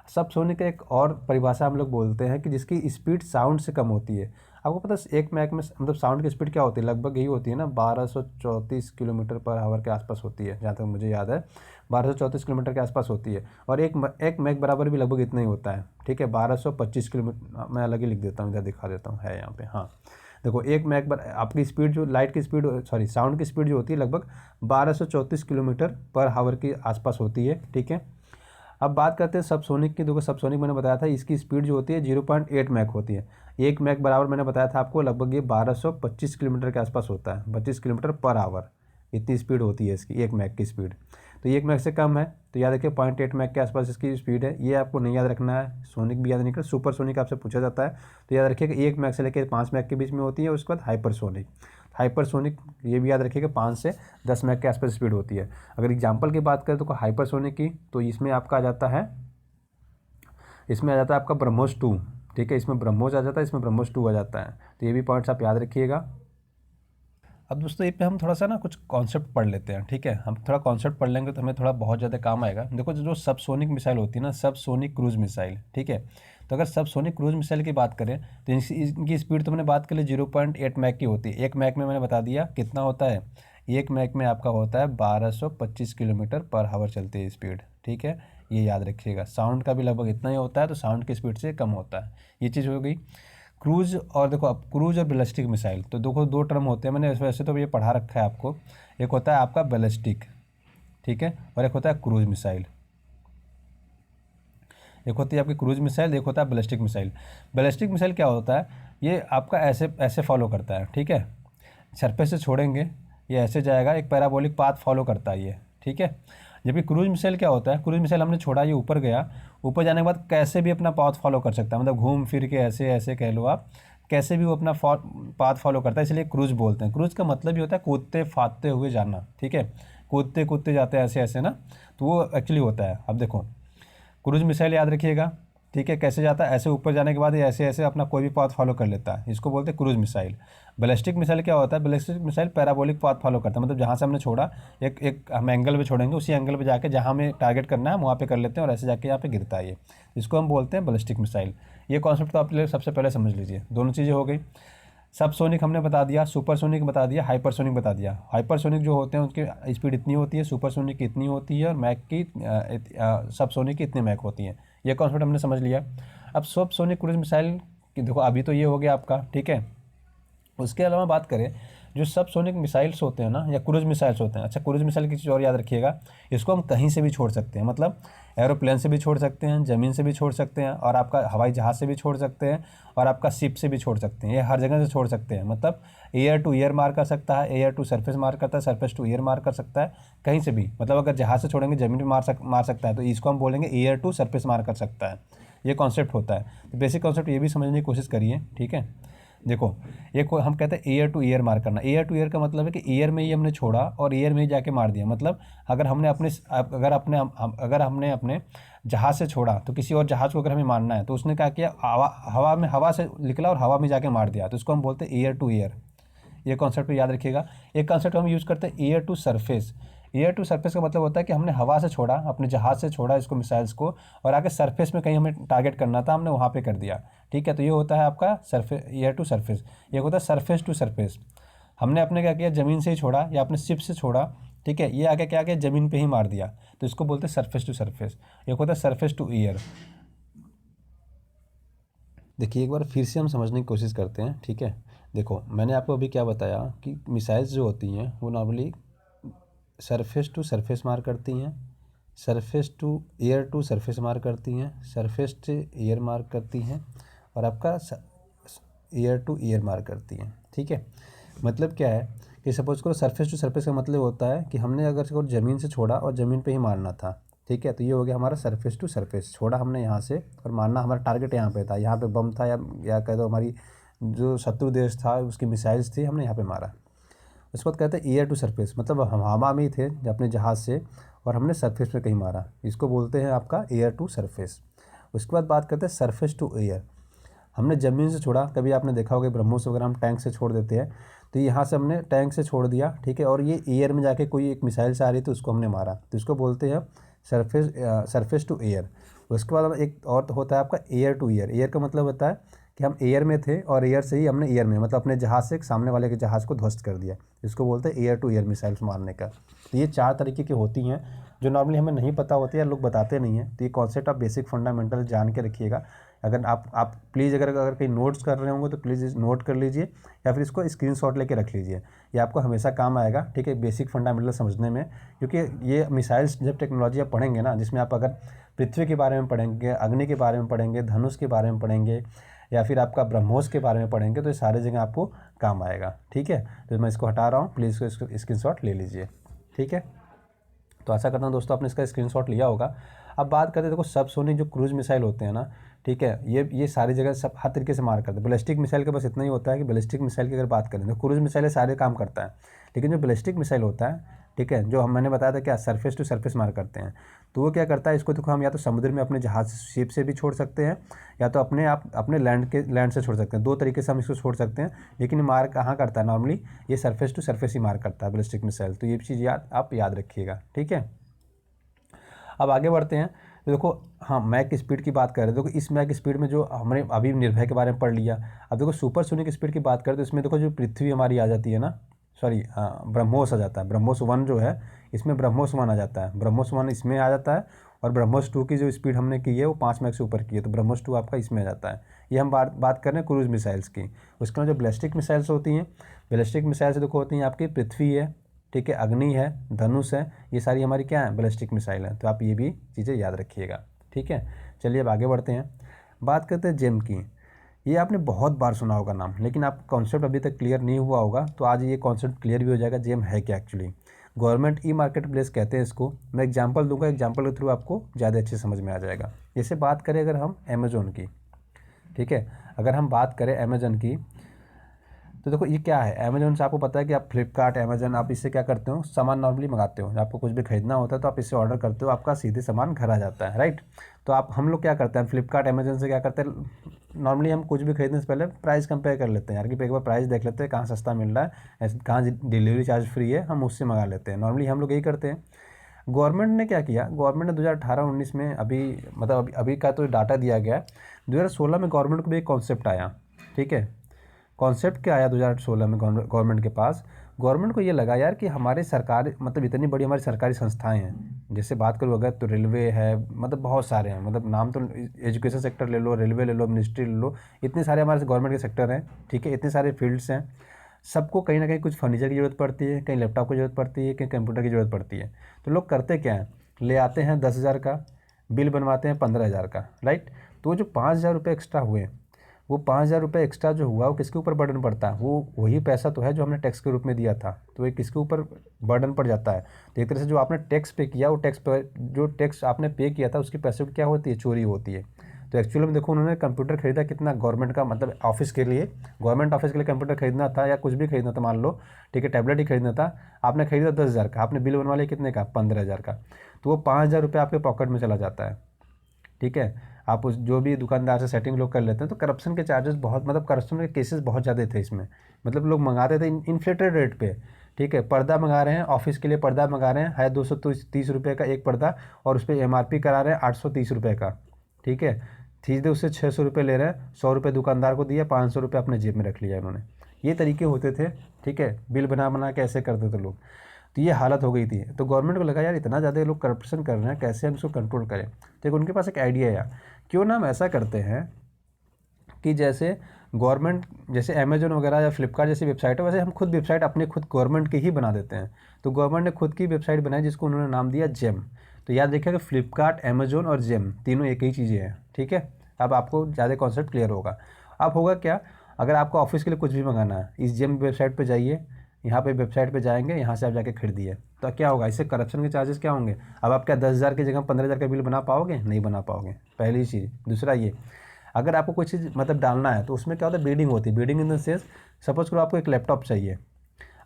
सबसोनिक का एक और परिभाषा हम लोग बोलते हैं कि जिसकी स्पीड साउंड से कम होती है। आपको पता है 1 मैक में मतलब साउंड की स्पीड क्या होती है, लगभग यही होती है ना, 1234 किलोमीटर पर आवर के आसपास होती है, जहाँ तक मुझे याद है 1234 किलोमीटर के आसपास होती है। और एक मैक बराबर भी लगभग इतना ही होता है, ठीक है, 1225 किलोमीटर। मैं अलग ही लिख देता हूँ, इधर दिखा देता हूँ, है यहाँ पे, हाँ देखो 1 मैक आपकी स्पीड जो लाइट की स्पीड, सॉरी साउंड की स्पीड जो होती है लगभग 1234 किलोमीटर पर आवर के आसपास होती है, ठीक है। अब बात करते हैं सबसोनिक की। देखो सबसोनिक मैंने बताया था इसकी स्पीड जो होती है 0.8 मैक होती है। 1 मैक बराबर मैंने बताया था आपको लगभग ये 1225 किलोमीटर के आसपास होता है, 25 किलोमीटर पर आवर, इतनी स्पीड होती है इसकी 1 मैक की स्पीड। तो 1 मैक से कम है, तो याद रखिए 0.8 मैक के आसपास इसकी स्पीड है। ये आपको नहीं याद रखना है, सोनिक भी याद नहीं करना, सुपर सोनिक आपसे पूछा जाता है। तो याद रखिए कि 1 मैक से लेकर 5 मैक के बीच में होती है। उसके बाद हाइपरसोनिक, हाइपरसोनिक ये भी याद रखिएगा 5 से 10 मैक के आसपास स्पीड होती है। अगर एग्जांपल की बात करें तो हाइपरसोनिक की, तो इसमें आपका आ जाता है, इसमें आ जाता है आपका ब्रह्मोस 2, ठीक है, इसमें ब्रह्मोस आ जाता है, इसमें ब्रह्मोस 2 आ जाता है। तो ये भी पॉइंट्स आप याद रखिएगा। अब दोस्तों ये पे हम थोड़ा सा ना कुछ कॉन्सेप्ट पढ़ लेते हैं, ठीक है, हम थोड़ा कॉन्सेप्ट पढ़ लेंगे तो हमें थोड़ा बहुत ज़्यादा काम आएगा। देखो जो सबसोनिक मिसाइल होती है ना, सबसोनिक क्रूज मिसाइल, ठीक है, तो अगर सबसोनिक क्रूज मिसाइल की बात करें तो इनकी स्पीड तो मैंने बात कर ली 0.8 मैक की होती है। 1 मैक में मैंने बता दिया कितना होता है, 1 मैक में आपका होता है 1225 किलोमीटर पर आवर चलती है स्पीड, ठीक है, ये याद रखिएगा। साउंड का भी लगभग इतना ही होता है, तो साउंड की स्पीड से कम होता है, ये चीज़ हो गई। क्रूज, और देखो अब क्रूज और बैलिस्टिक मिसाइल, तो देखो 2 टर्म होते हैं, मैंने वैसे तो ये पढ़ा रखा है आपको। एक होता है आपका बैलिस्टिक, ठीक है, और एक होता है क्रूज मिसाइल। एक होती है आपकी क्रूज मिसाइल, एक होता है बैलिस्टिक मिसाइल। बैलिस्टिक मिसाइल क्या होता है, ये आपका ऐसे ऐसे फॉलो करता है, ठीक है, सरफेस से छोड़ेंगे ये ऐसे जाएगा, एक पैराबोलिक पाथ फॉलो करता है ये, ठीक है। जबकि क्रूज मिसाइल क्या होता है, क्रूज मिसाइल हमने छोड़ा, ये ऊपर गया, ऊपर जाने के बाद कैसे भी अपना पाथ फॉलो कर सकता है, मतलब घूम फिर के ऐसे ऐसे कह लो आप, कैसे भी वो अपना पाथ फॉलो करता है, इसलिए क्रूज बोलते हैं। क्रूज का मतलब ही होता है कूदते फादते हुए जाना, ठीक है, कूदते कूदते जाते हैं ऐसे ऐसे ना, तो वो एक्चुअली होता है। अब देखो क्रूज मिसाइल याद रखिएगा, ठीक है, कैसे जाता है, ऐसे ऊपर जाने के बाद ये ऐसे ऐसे अपना कोई भी पाथ फॉलो कर लेता है, इसको बोलते हैं क्रूज मिसाइल। बैलिस्टिक मिसाइल क्या होता है, ballistic missile parabolic path follow करता है, मतलब जहाँ से हमने छोड़ा एक हम एंगल पे छोड़ेंगे, उसी एंगल पे जाके जहाँ हमें टारगेट करना है वहाँ पे कर लेते हैं, और ऐसे जाके यहाँ पे गिरता है ये, इसको हम बोलते हैं बैलिस्टिक मिसाइल। ये कॉन्सेप्ट तो आप सबसे पहले समझ लीजिए, दोनों चीज़ें हो गई। सबसोनिक हमने बता दिया, सुपरसोनिक बता दिया, हाइपरसोनिक बता दिया। हाइपरसोनिक जो होते हैं उनकी स्पीड इतनी होती है, सुपरसोनिक की इतनी होती है, और मैक की सबसोनिक की इतनी मैक होती है। ये कॉन्सेप्ट हमने समझ लिया। अब सबसोनिक क्रूज मिसाइल की देखो, अभी तो ये हो गया आपका, ठीक है। उसके अलावा बात करें जो सबसोनिक मिसाइल्स होते हैं ना, या क्रूज मिसाइल्स होते हैं, अच्छा क्रूज मिसाइल की चीज़ और याद रखिएगा, इसको हम कहीं से भी छोड़ सकते हैं, मतलब एरोप्लेन से भी छोड़ सकते हैं, ज़मीन से भी छोड़ सकते हैं, और आपका हवाई जहाज़ से भी छोड़ सकते हैं, और आपका शिप से भी छोड़ सकते हैं, ये हर जगह से छोड़ सकते हैं। मतलब एयर टू एयर मार कर सकता है, एयर टू सरफेस मार करता है, सरफेस टू एयर मार कर सकता है, कहीं से भी। मतलब अगर जहाज़ से छोड़ेंगे ज़मीन पर मार सकता है, तो इसको हम बोलेंगे एयर टू सरफेस मार कर सकता है। ये कॉन्सेप्ट होता है। तो बेसिक कॉन्सेप्ट ये भी समझने की कोशिश करिए, ठीक है। देखो, एक हम कहते हैं एयर टू एयर मार करना। एयर टू एयर का मतलब है कि एयर में ही हमने छोड़ा और एयर में ही जाके मार दिया। मतलब अगर हमने अपने अगर हमने अपने जहाज़ से छोड़ा, तो किसी और जहाज़ को अगर हमें मारना है, तो उसने क्या किया, हवा से निकला और हवा में जाके मार दिया, तो इसको हम बोलते हैं एयर टू एयर। ये कॉन्सेप्ट याद रखिएगा। एक कॉन्सेप्ट हम यूज़ करते हैं air to surface. Air to surface का मतलब होता है कि हमने हवा से छोड़ा, अपने जहाज़ से छोड़ा इसको, मिसाइल्स को, और आगे सरफेस में कहीं हमें टारगेट करना था, हमने वहाँ पे कर दिया, ठीक है। तो ये होता है आपका सरफेस, एयर टू सरफेस। ये होता है सरफेस टू सरफेस। हमने अपने क्या किया, ज़मीन से ही छोड़ा या अपने शिप से छोड़ा, ठीक है। ये आगे क्या किया, ज़मीन पे ही मार दिया, तो इसको बोलते हैं सरफेस टू सरफेस। एक होता है सरफेस टू एयर। देखिए, एक बार फिर से हम समझने की कोशिश करते हैं, ठीक है। देखो, मैंने आपको अभी क्या बताया कि मिसाइल्स जो होती हैं वो नॉर्मली सरफेस टू सरफेस मार करती हैं, सरफेस टू सरफेस मार करती हैं, सरफेस से एयर मार करती हैं, और आपका एयर टू एयर मार करती हैं, ठीक है। मतलब क्या है कि सपोज करो, सरफेस टू सरफेस का मतलब होता है कि हमने अगर इसको ज़मीन से छोड़ा और ज़मीन पे ही मारना था, ठीक है। तो ये हो गया हमारा सरफेस टू सरफेस। छोड़ा हमने यहाँ से और मारना, हमारा टारगेट यहाँ पे था, यहाँ पे बम था, या कह दो हमारी जो शत्रु देश था उसकी मिसाइल्स थी, हमने यहाँ पे मारा। उसके बाद कहते हैं एयर टू सरफेस, मतलब हम हवा में ही थे अपने जहाज़ से, और हमने सरफेस पे कहीं मारा, इसको बोलते हैं आपका एयर टू सरफेस। उसके बाद बात करते हैं सरफेस टू एयर। हमने ज़मीन से छोड़ा, कभी आपने देखा होगा ब्रह्मोस वगैरह हम टैंक से छोड़ देते हैं, तो यहाँ से हमने टैंक से छोड़ दिया, ठीक है, और ये एयर में जाके कोई एक मिसाइल से आ रही, तो उसको हमने मारा, तो इसको बोलते हैं सरफेस टू एयर। उसके बाद एक और तो होता है आपका एयर टू एयर। एयर का मतलब होता है कि हम एयर में थे और एयर से ही हमने एयर में, मतलब अपने जहाज़ से सामने वाले के जहाज़ को ध्वस्त कर दिया, इसको बोलते हैं एयर टू एयर मिसाइल्स मारने का। तो ये 4 तरीके की होती हैं जो नॉर्मली हमें नहीं पता होती है, लोग बताते नहीं हैं। तो ये कॉन्सेप्ट आप बेसिक फंडामेंटल जान के रखिएगा। अगर आप प्लीज़ अगर कहीं नोट्स कर रहे होंगे तो प्लीज़ नोट कर लीजिए, या फिर इसको स्क्रीनशॉट लेके रख लीजिए, ये आपको हमेशा काम आएगा, ठीक है, बेसिक फंडामेंटल समझने में। क्योंकि ये मिसाइल्स जब टेक्नोलॉजी आप पढ़ेंगे ना, जिसमें आप अगर पृथ्वी के बारे में पढ़ेंगे, अग्नि के बारे में पढ़ेंगे, धनुष के बारे में पढ़ेंगे, या फिर आपका ब्रह्मोस के बारे में पढ़ेंगे, तो ये सारी जगह आपको काम आएगा, ठीक है। तो मैं इसको हटा रहा हूँ, प्लीज़ इसको स्क्रीनशॉट ले लीजिए, ठीक है। तो आशा करता हूँ दोस्तों आपने इसका स्क्रीनशॉट लिया होगा। अब बात करते हैं, देखो सबसोनिक जो क्रूज मिसाइल होते हैं ना, ठीक है, ये सारी जगह सब हर तरीके से मार करते हैं। बैलिस्टिक मिसाइल का बस इतना ही होता है कि बैलिस्टिक मिसाइल की अगर बात करें तो क्रूज मिसाइल सारे काम करता है, लेकिन जो बैलिस्टिक मिसाइल होता है, ठीक है, जो मैंने बताया था क्या, सरफेस टू सरफेस मार करते हैं, तो वो क्या करता है, इसको देखो हम या तो समुद्र में अपने जहाज शिप से भी छोड़ सकते हैं, या तो अपने लैंड से छोड़ सकते हैं। 2 तरीके से हम इसको छोड़ सकते हैं, लेकिन मार कहाँ करता है, नॉर्मली ये सरफेस टू सरफेस ही मार करता है बैलिस्टिक मिसाइल। तो ये चीज़ आप याद रखिएगा, ठीक है। अब आगे बढ़ते हैं, तो देखो, हाँ, मैक स्पीड की बात कर रहे हैं। देखो, इस मैक स्पीड में जो हमने अभी निर्भय के बारे में पढ़ लिया, अब देखो सुपरसोनिक स्पीड की बात करें तो इसमें देखो जो पृथ्वी हमारी आ जाती है ना, सॉरी, ब्रह्मोस आ जाता है, ब्रह्मोस 1 जो है, इसमें ब्रह्मोस 1 आ जाता है, ब्रह्मोस 1 इसमें आ जाता है, और ब्रह्मोस 2 की जो स्पीड हमने की है वो 5 मैक से ऊपर की है, तो ब्रह्मोस 2 आपका इसमें आ जाता है। ये हम बात कर रहे हैं क्रूज मिसाइल्स की। उसके बाद जो बैलिस्टिक मिसाइल्स होती हैं, बैलिस्टिक मिसाइल्स देखो होती हैं आपकी पृथ्वी है, ठीक है, अग्नि है, धनुष है, ये सारी हमारी क्या है, बैलिस्टिक मिसाइल है। तो आप ये भी चीज़ें याद रखिएगा, ठीक है। चलिए अब आगे बढ़ते हैं, बात करते हैं जेम की। ये आपने बहुत बार सुना होगा नाम, लेकिन आप कॉन्सेप्ट अभी तक क्लियर नहीं हुआ होगा, तो आज ये कॉन्सेप्ट क्लियर भी हो जाएगा। जेम है क्या actually, government e market place कहते हैं इसको। मैं एग्जांपल दूंगा, एग्जांपल के थ्रू आपको ज़्यादा अच्छे समझ में आ जाएगा। जैसे बात करें अगर हम अमेज़ोन की, ठीक है, अगर हम बात करें अमेज़न की, तो देखो ये क्या है, अमेज़न से आपको पता है कि आप फ्लिपकार्ट, अमेज़न, आप इससे क्या करते हो, सामान नॉर्मली मंगाते हो। आपको कुछ भी खरीदना होता है तो आप इससे ऑर्डर करते हो, आपका सीधे सामान घर आ जाता है, राइट। तो हम लोग क्या करते हैं, फ्लिपकार्ट, अमेज़न से क्या करते हैं, नॉर्मली हम कुछ भी खरीदने से पहले प्राइस कंपेयर कर लेते हैं यार, कि एक बार प्राइस देख लेते हैं कहाँ सस्ता मिल रहा है, कहाँ डिलीवरी चार्ज फ्री है, हम उससे मंगा लेते हैं। नॉर्मली हम लोग यही करते हैं। गवर्नमेंट ने क्या किया, गवर्नमेंट ने 2018-19 में अभी का तो डाटा दिया गया है, 2016 में गवर्नमेंट को भी एक कॉन्सेप्ट आया, ठीक है। कॉन्सेप्ट क्या आया 2016 में गवर्नमेंट के पास, गवर्नमेंट को ये लगा यार कि हमारे सरकार, मतलब इतनी बड़ी हमारी सरकारी संस्थाएं हैं, जैसे बात करूँ अगर तो रेलवे है, मतलब बहुत सारे हैं, मतलब नाम तो एजुकेशन सेक्टर ले लो, रेलवे ले लो, मिनिस्ट्री ले लो, इतने सारे हमारे गवर्नमेंट के सेक्टर हैं, ठीक है, इतने सारे फील्ड्स हैं, सबको कहीं ना कहीं कुछ फर्नीचर की ज़रूरत पड़ती है, कहीं लैपटॉप की ज़रूरत पड़ती है, कहीं कंप्यूटर की ज़रूरत पड़ती है। तो लोग करते क्या हैं, ले आते हैं 10,000 का, बिल बनवाते हैं 15,000 का, राइट। तो वो जो 5,000 रुपये एक्स्ट्रा हुए, वो 5,000 रुपये एक्स्ट्रा जो हुआ वो किसके ऊपर बर्डन पड़ता है, वो वही पैसा तो है जो हमने टैक्स के रूप में दिया था, तो ये किसके ऊपर बर्डन पड़ जाता है। तो एक तरह से जो आपने टैक्स पे किया, वो टैक्स पर जो टैक्स आपने पे किया था उसके पैसे की क्या होती है, चोरी होती है। तो एक्चुअली में देखो उन्होंने कंप्यूटर खरीदा कितना, गवर्नमेंट का मतलब ऑफिस के लिए, गवर्नमेंट ऑफिस के लिए कंप्यूटर खरीदना था या कुछ भी खरीदना था, मान लो ठीक है टैबलेट ही खरीदना था, आपने खरीदा 10,000 का, आपने बिल बनवा लिया कितने का, 15,000 का। तो वो 5,000 रुपये आपके पॉकेट में चला जाता है, ठीक है। आप उस जो भी दुकानदार से सेटिंग लोग कर लेते हैं, तो करप्शन के चार्जेस बहुत, मतलब करप्शन के केसेस बहुत ज़्यादा थे इसमें। मतलब लोग मंगाते थे इन्फ्लेटेड रेट पे, ठीक है। पर्दा मंगा रहे हैं, ऑफिस के लिए पर्दा मंगा रहे हैं, है 230 रुपये का एक पर्दा, और उस पर MRP करा रहे हैं 830 रुपये का, ठीक है। सीधे उससे 600 रुपये ले रहे हैं, 100 रुपये दुकानदार को दिया, 500 रुपये अपने जेब में रख लिया इन्होंने। ये तरीके होते थे, ठीक है। बिल बना बना के ऐसे करते थे लोग। तो ये हालत हो गई थी। तो गवर्नमेंट को लगा यार इतना ज़्यादा लोग करप्शन कर रहे हैं, कैसे हम इसको कंट्रोल करें। तो उनके पास एक आइडिया है, क्यों ना हम ऐसा करते हैं कि जैसे गवर्नमेंट, जैसे अमेजोन वगैरह या फ्लिपकार्ट जैसी वेबसाइट है, वैसे हम खुद वेबसाइट अपने खुद गवर्नमेंट की ही बना देते हैं। तो गवर्नमेंट ने खुद की वेबसाइट बनाई जिसको उन्होंने नाम दिया जेम। तो याद रखिएगा फ्लिपकार्ट, अमेजोन और जेम तीनों एक ही चीज़ें हैं, ठीक है। अब आपको ज़्यादा कॉन्सेप्ट क्लियर होगा। अब होगा क्या, अगर आपको ऑफिस के लिए कुछ भी मंगाना है, इस जेम वेबसाइट पर जाइए, यहाँ पे वेबसाइट पे जाएंगे, यहाँ से आप जाके खरीदिए। तो क्या होगा, इससे करप्शन के चार्जेस क्या होंगे। अब आप क्या 10,000 की जगह 15,000 का बिल बना पाओगे, नहीं बना पाओगे, पहली चीज़। दूसरा ये, अगर आपको कोई चीज़ मतलब डालना है तो उसमें क्या होता है, बीडिंग होती है। Bidding in the sense, suppose करो आपको एक लैपटॉप चाहिए,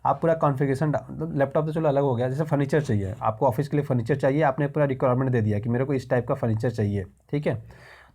आप पूरा कॉन्फ़िगरेशन, लैपटॉप तो चलो अलग हो गया, जैसे फर्नीचर चाहिए आपको, ऑफिस के लिए फर्नीचर चाहिए, आपने पूरा रिक्वायरमेंट दे दिया कि मेरे को इस टाइप का फर्नीचर चाहिए, ठीक है।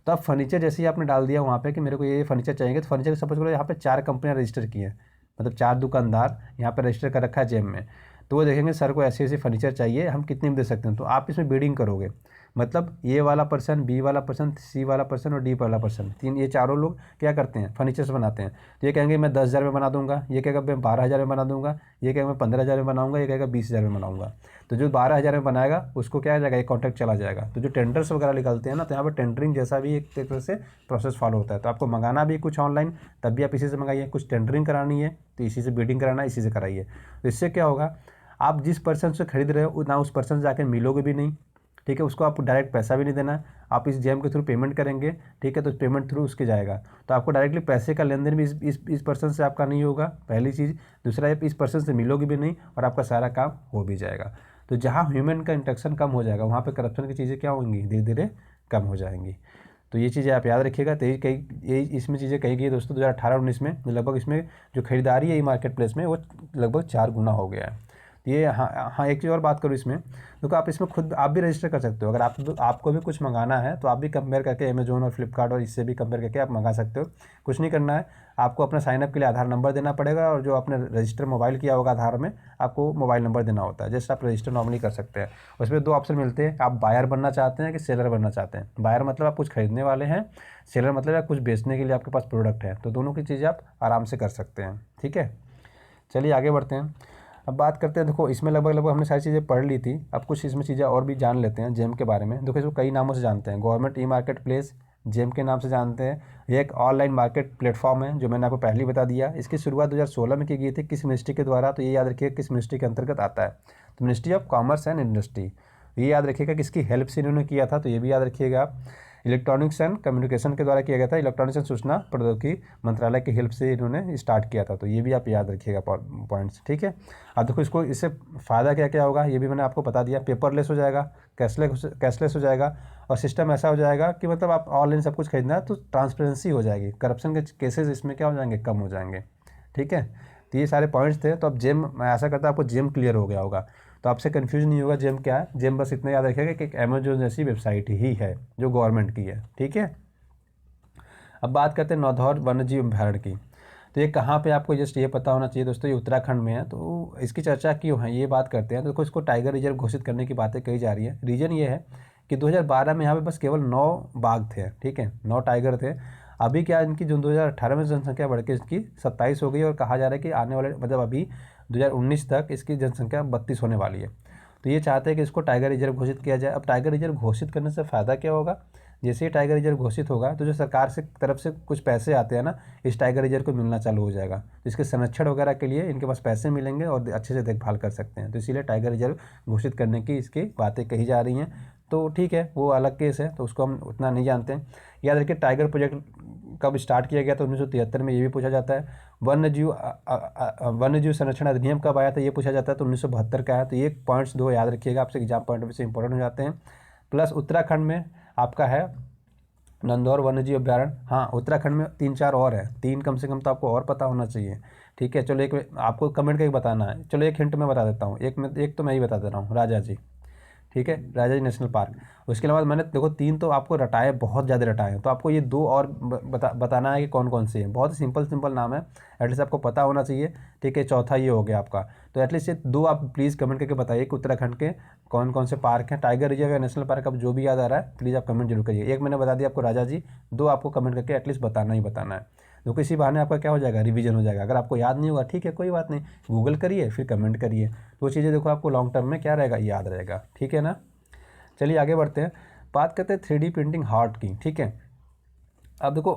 तो अब फर्नीचर जैसे ही आपने डाल दिया वहाँ पे कि मेरे को ये फर्नीचर चाहिए, तो फर्नीचर सपोज करो यहाँ पे 4 कंपनियाँ रजिस्टर की हैं, मतलब 4 दुकानदार यहाँ पे रजिस्टर कर रखा है जेम में। तो वो देखेंगे सर को ऐसे ऐसे फर्नीचर चाहिए, हम कितने में दे सकते हैं। तो आप इसमें बिडिंग करोगे, मतलब ए वाला पर्सन, बी वाला पर्सन, सी वाला पर्सन और डी वाला पर्सन, ये चारों लोग क्या करते हैं, फर्नीचर्स बनाते हैं। तो ये कहेंगे मैं 10,000 में बना दूंगा, ये कहेगा मैं 12,000 में बना दूंगा, ये कहेगा मैं 15,000 में बनाऊंगा, ये कहेगा 20,000 में बनाऊंगा। तो जो 12,000 में बनाएगा उसको क्या आ जाएगा, एक कॉन्ट्रैक्ट चला जाएगा। तो जो टेंडर्स वगैरह निकलते हैं ना, तो यहाँ पर टेंडरिंग जैसा भी एक तरह से प्रोसेस फॉलो होता है। तो आपको मंगाना भी कुछ ऑनलाइन, तब भी आप इसी से मंगाइए, कुछ टेंडरिंग करानी है तो इसी से बिडिंग कराना है, इसी से कराइए। तो इससे क्या होगा, आप जिस पर्सन से खरीद रहे हो ना उस पर्सन से जाके मिलोगे भी नहीं, ठीक है। उसको आपको डायरेक्ट पैसा भी नहीं देना है, आप इस जेम के थ्रू पेमेंट करेंगे, ठीक है। तो पेमेंट थ्रू उसके जाएगा, तो आपको डायरेक्टली पैसे का लेन देन भी इस पर्सन से आपका नहीं होगा, पहली चीज़। दूसरा, आप इस पर्सन से मिलोगे भी नहीं और आपका सारा काम हो भी जाएगा। तो जहाँ ह्यूमन का इंटरेक्शन कम हो जाएगा, वहाँ पर करप्शन की चीज़ें क्या होंगी, धीरे धीरे कम हो जाएंगी। तो ये चीज़ें आप याद रखिएगा। तो यही इसमें चीज़ें कही गई दोस्तों 2018-19 में, लगभग इसमें जो खरीदारी है ये मार्केट प्लेस में, वो लगभग 4 गुना हो गया है। ये हाँ, एक चीज़ और बात करूँ इसमें, देखो आप इसमें खुद आप भी रजिस्टर कर सकते हो। अगर आपको भी कुछ मंगाना है तो आप भी कंपेयर करके अमेजोन और फ्लिपकार्ट और इससे भी कंपेयर करके आप मंगा सकते हो। कुछ नहीं करना है, आपको अपना साइनअप के लिए आधार नंबर देना पड़ेगा, और जो आपने रजिस्टर मोबाइल किया होगा आधार में, आपको मोबाइल नंबर देना होता है। जैसे आप रजिस्टर नॉर्मली कर सकते हैं। उसमें 2 ऑप्शन मिलते हैं, आप बायर बनना चाहते हैं कि सेलर बनना चाहते हैं। बायर मतलब आप कुछ खरीदने वाले हैं, सेलर मतलब आप कुछ बेचने के लिए आपके पास प्रोडक्ट है। तो दोनों की चीज़ें आप आराम से कर सकते हैं, ठीक है। चलिए आगे बढ़ते हैं। अब बात करते हैं, देखो इसमें लगभग हमने सारी चीज़ें पढ़ ली थी। अब कुछ इसमें चीज़ें और भी जान लेते हैं जेम के बारे में। देखो इसको कई नामों से जानते हैं, गवर्नमेंट ई-मार्केट प्लेस जेम के नाम से जानते हैं। ये एक ऑनलाइन मार्केट प्लेटफॉर्म है, जो मैंने आपको पहले ही बता दिया। इसकी शुरुआत 2016 में की गई थी, किस मिनिस्ट्री के द्वारा, तो ये याद रखिएगा किस मिनिस्ट्री के अंतर्गत आता है, तो ministry of commerce and industry. ये याद रखिएगा किसकी हेल्प से इन्होंने किया था, तो ये भी याद रखिएगा आप। इलेक्ट्रॉनिक्स एंड कम्युनिकेशन के द्वारा किया गया था, इलेक्ट्रॉनिक्स एंड सूचना प्रौद्योगिकी मंत्रालय की हेल्प से इन्होंने स्टार्ट किया था। तो ये भी आप याद रखिएगा पॉइंट्स, ठीक है। अब देखो इसको, इससे फ़ायदा क्या क्या होगा ये भी मैंने आपको बता दिया। पेपरलेस हो जाएगा, कैशलेस हो जाएगा, और सिस्टम ऐसा हो जाएगा कि मतलब आप ऑनलाइन सब कुछ खरीदना है तो ट्रांसपेरेंसी हो जाएगी, करप्शन के केसेस इसमें क्या हो जाएंगे, कम हो जाएंगे, ठीक है। तो ये सारे पॉइंट्स थे। तो अब जेम, मैं ऐसा करता आपको जेम क्लियर हो गया होगा, तो आपसे कंफ्यूज नहीं होगा जेम क्या है। जेम बस इतना याद रखिएगा कि एक अमेजोन जैसी वेबसाइट ही है जो गवर्नमेंट की है, ठीक है। अब बात करते हैं नौधौर वन्यजीव अभयारण्य की। तो ये कहाँ पे, आपको जस्ट ये पता होना चाहिए दोस्तों, ये उत्तराखंड में है। तो इसकी चर्चा क्यों है, ये बात करते हैं। तो देखो इसको टाइगर रिजर्व घोषित करने की बातें कही जा रही है। रीज़न ये है कि 2012 में यहाँ पे बस केवल 9 बाघ थे, ठीक है, 9 टाइगर थे। अभी क्या, इनकी जो 2018 में जनसंख्या बढ़ के इसकी 27 हो गई, और कहा जा रहा है कि आने वाले मतलब अभी 2019 तक इसकी जनसंख्या 32 होने वाली है। तो ये चाहते हैं कि इसको टाइगर रिजर्व घोषित किया जाए। अब टाइगर रिजर्व घोषित करने से फ़ायदा क्या होगा, जैसे ही टाइगर रिजर्व घोषित होगा तो जो सरकार से तरफ से कुछ पैसे आते हैं ना, इस टाइगर रिजर्व को मिलना चालू हो जाएगा। तो इसके संरक्षण वगैरह के लिए इनके पास पैसे मिलेंगे और अच्छे से देखभाल कर सकते हैं। तो इसीलिए टाइगर रिजर्व घोषित करने की इसकी बातें कही जा रही हैं। तो ठीक है, वो अलग केस है, तो उसको हम उतना नहीं जानते हैं। याद रखिए टाइगर प्रोजेक्ट कब स्टार्ट किया गया, तो 1973 में ये भी पूछा जाता है। वन्य जीव संरक्षण अधिनियम कब आया था, ये पूछा जाता है, तो 1972 का है। तो ये पॉइंट्स दो याद रखिएगा, आपसे एग्जाम पॉइंट ऑफ व्यू से इंपॉर्टेंट हो जाते हैं। प्लस उत्तराखंड में आपका है नंदौर वन्य जीव अभ्यारण्य। हाँ, उत्तराखंड में 3-4 और है, 3 कम से कम तो आपको और पता होना चाहिए। ठीक है, चलो एक आपको कमेंट करके बताना है। चलो एक हिंट मैं बता देता हूँ, एक तो मैं ही बता दे रहा हूँ, राजा जी। ठीक है, राजा जी नेशनल पार्क। उसके अलावा मैंने देखो 3 तो आपको रटाए, बहुत ज़्यादा रटाए हैं, तो आपको ये 2 और बताना है कि कौन कौन से हैं। बहुत ही सिंपल नाम है, एटलीस्ट आपको पता होना चाहिए। ठीक है, चौथा ये हो गया आपका। तो एटलीस्ट ये 2 आप प्लीज़ कमेंट करके बताइए कि उत्तराखंड के कौन कौन से पार्क हैं, टाइगर रिजर्व या नेशनल पार्क, अब जो भी याद आ रहा है प्लीज़ आप कमेंट जरूर करिए। एक मैंने बता दिया आपको राजा जी, 2 आपको कमेंट करके एटलीस्ट बताना ही बताना है। तो किसी बहाने आपका क्या हो जाएगा, रिवीजन हो जाएगा। अगर आपको याद नहीं होगा ठीक है, कोई बात नहीं, गूगल करिए फिर कमेंट करिए, तो वो चीज़ें देखो आपको लॉन्ग टर्म में क्या रहेगा, याद रहेगा। ठीक है ना। चलिए आगे बढ़ते हैं, बात करते हैं 3D प्रिंटिंग हार्ट की। ठीक है, अब देखो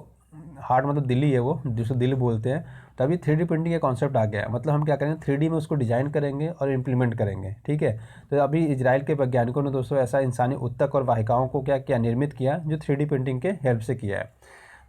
हार्ट मतलब दिल्ली है, वो जिसको दिल बोलते हैं। तो अभी 3D प्रिंटिंग का कॉन्सेप्ट आ गया है, मतलब हम क्या करेंगे 3D में उसको डिज़ाइन करेंगे और इम्प्लीमेंट करेंगे। ठीक है, तो अभी इजराइल के वैज्ञानिकों ने दोस्तों ऐसा इंसानी ऊतक और वाहिकाओं को क्या किया, निर्मित किया, जो 3D प्रिंटिंग के हेल्प से किया है।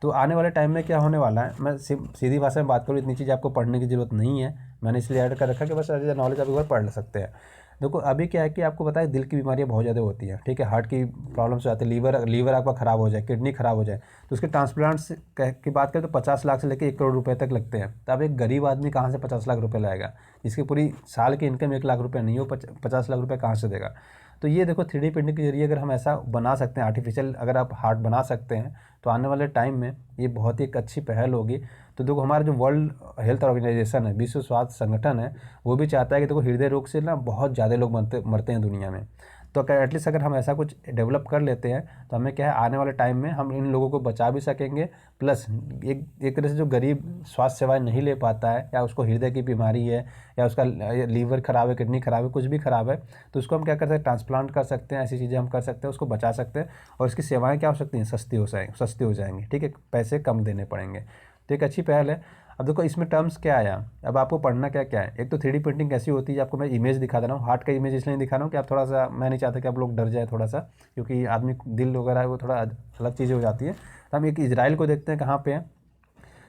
तो आने वाले टाइम में क्या होने वाला है, मैं सीधी भाषा में बात करूँ, इतनी चीज़ आपको पढ़ने की ज़रूरत नहीं है, मैंने इसलिए ऐड कर रखा कि बस नॉलेज आप एक बार पढ़ सकते हैं। देखो अभी क्या है कि आपको पता है दिल की बीमारियां बहुत ज़्यादा होती हैं। ठीक है, हार्ट की प्रॉब्लम्स आती है, लीवर आपका ख़राब हो जाए, किडनी ख़राब हो जाए, तो उसके ट्रांसप्लांट्स की बात करें तो 50 लाख से लेकर 1 करोड़ रुपए तक लगते हैं। तो अब एक गरीब आदमी कहाँ से 50 लाख रुपये लाएगा, जिसकी पूरी साल की इनकम 1 लाख रुपये नहीं हो, 50 लाख रुपये कहाँ से देगा। तो ये देखो 3D प्रिंटिंग के जरिए अगर हम ऐसा बना सकते हैं, आर्टिफिशियल अगर आप हार्ट बना सकते हैं, तो आने वाले टाइम में ये बहुत ही एक अच्छी पहल होगी। तो देखो हमारा जो वर्ल्ड हेल्थ ऑर्गेनाइजेशन है, विश्व स्वास्थ्य संगठन है, वो भी चाहता है कि देखो हृदय रोग से ना बहुत ज़्यादा लोग मरते हैं दुनिया में। तो एटलीस्ट अगर हम ऐसा कुछ डेवलप कर लेते हैं तो हमें क्या है, आने वाले टाइम में हम इन लोगों को बचा भी सकेंगे। प्लस एक तरह से जो गरीब स्वास्थ्य सेवाएं नहीं ले पाता है, या उसको हृदय की बीमारी है, या उसका लीवर ख़राब है, किडनी ख़राब है, कुछ भी ख़राब है, तो उसको हम क्या कर सकते हैं, ट्रांसप्लांट कर सकते हैं, ऐसी चीज़ें हम कर सकते हैं, उसको बचा सकते हैं। और इसकी सेवाएँ क्या हो सकती हैं, सस्ती हो जाएंगी। ठीक है, पैसे कम देने पड़ेंगे। तो एक अच्छी पहल है। अब देखो इसमें टर्म्स क्या आया, अब आपको पढ़ना क्या क्या है। एक तो 3D प्रिंटिंग कैसी होती है, आपको मैं इमेज दिखा दे रहा हूँ। हार्ट का इमेज इसलिए दिखा रहा हूँ कि आप थोड़ा सा, मैं नहीं चाहता कि आप लोग डर जाए थोड़ा सा, क्योंकि आदमी दिल वगैरह है वो थोड़ा अलग चीज़ें हो जाती है। तो हम एक इजराइल को देखते हैं कहाँ पे है।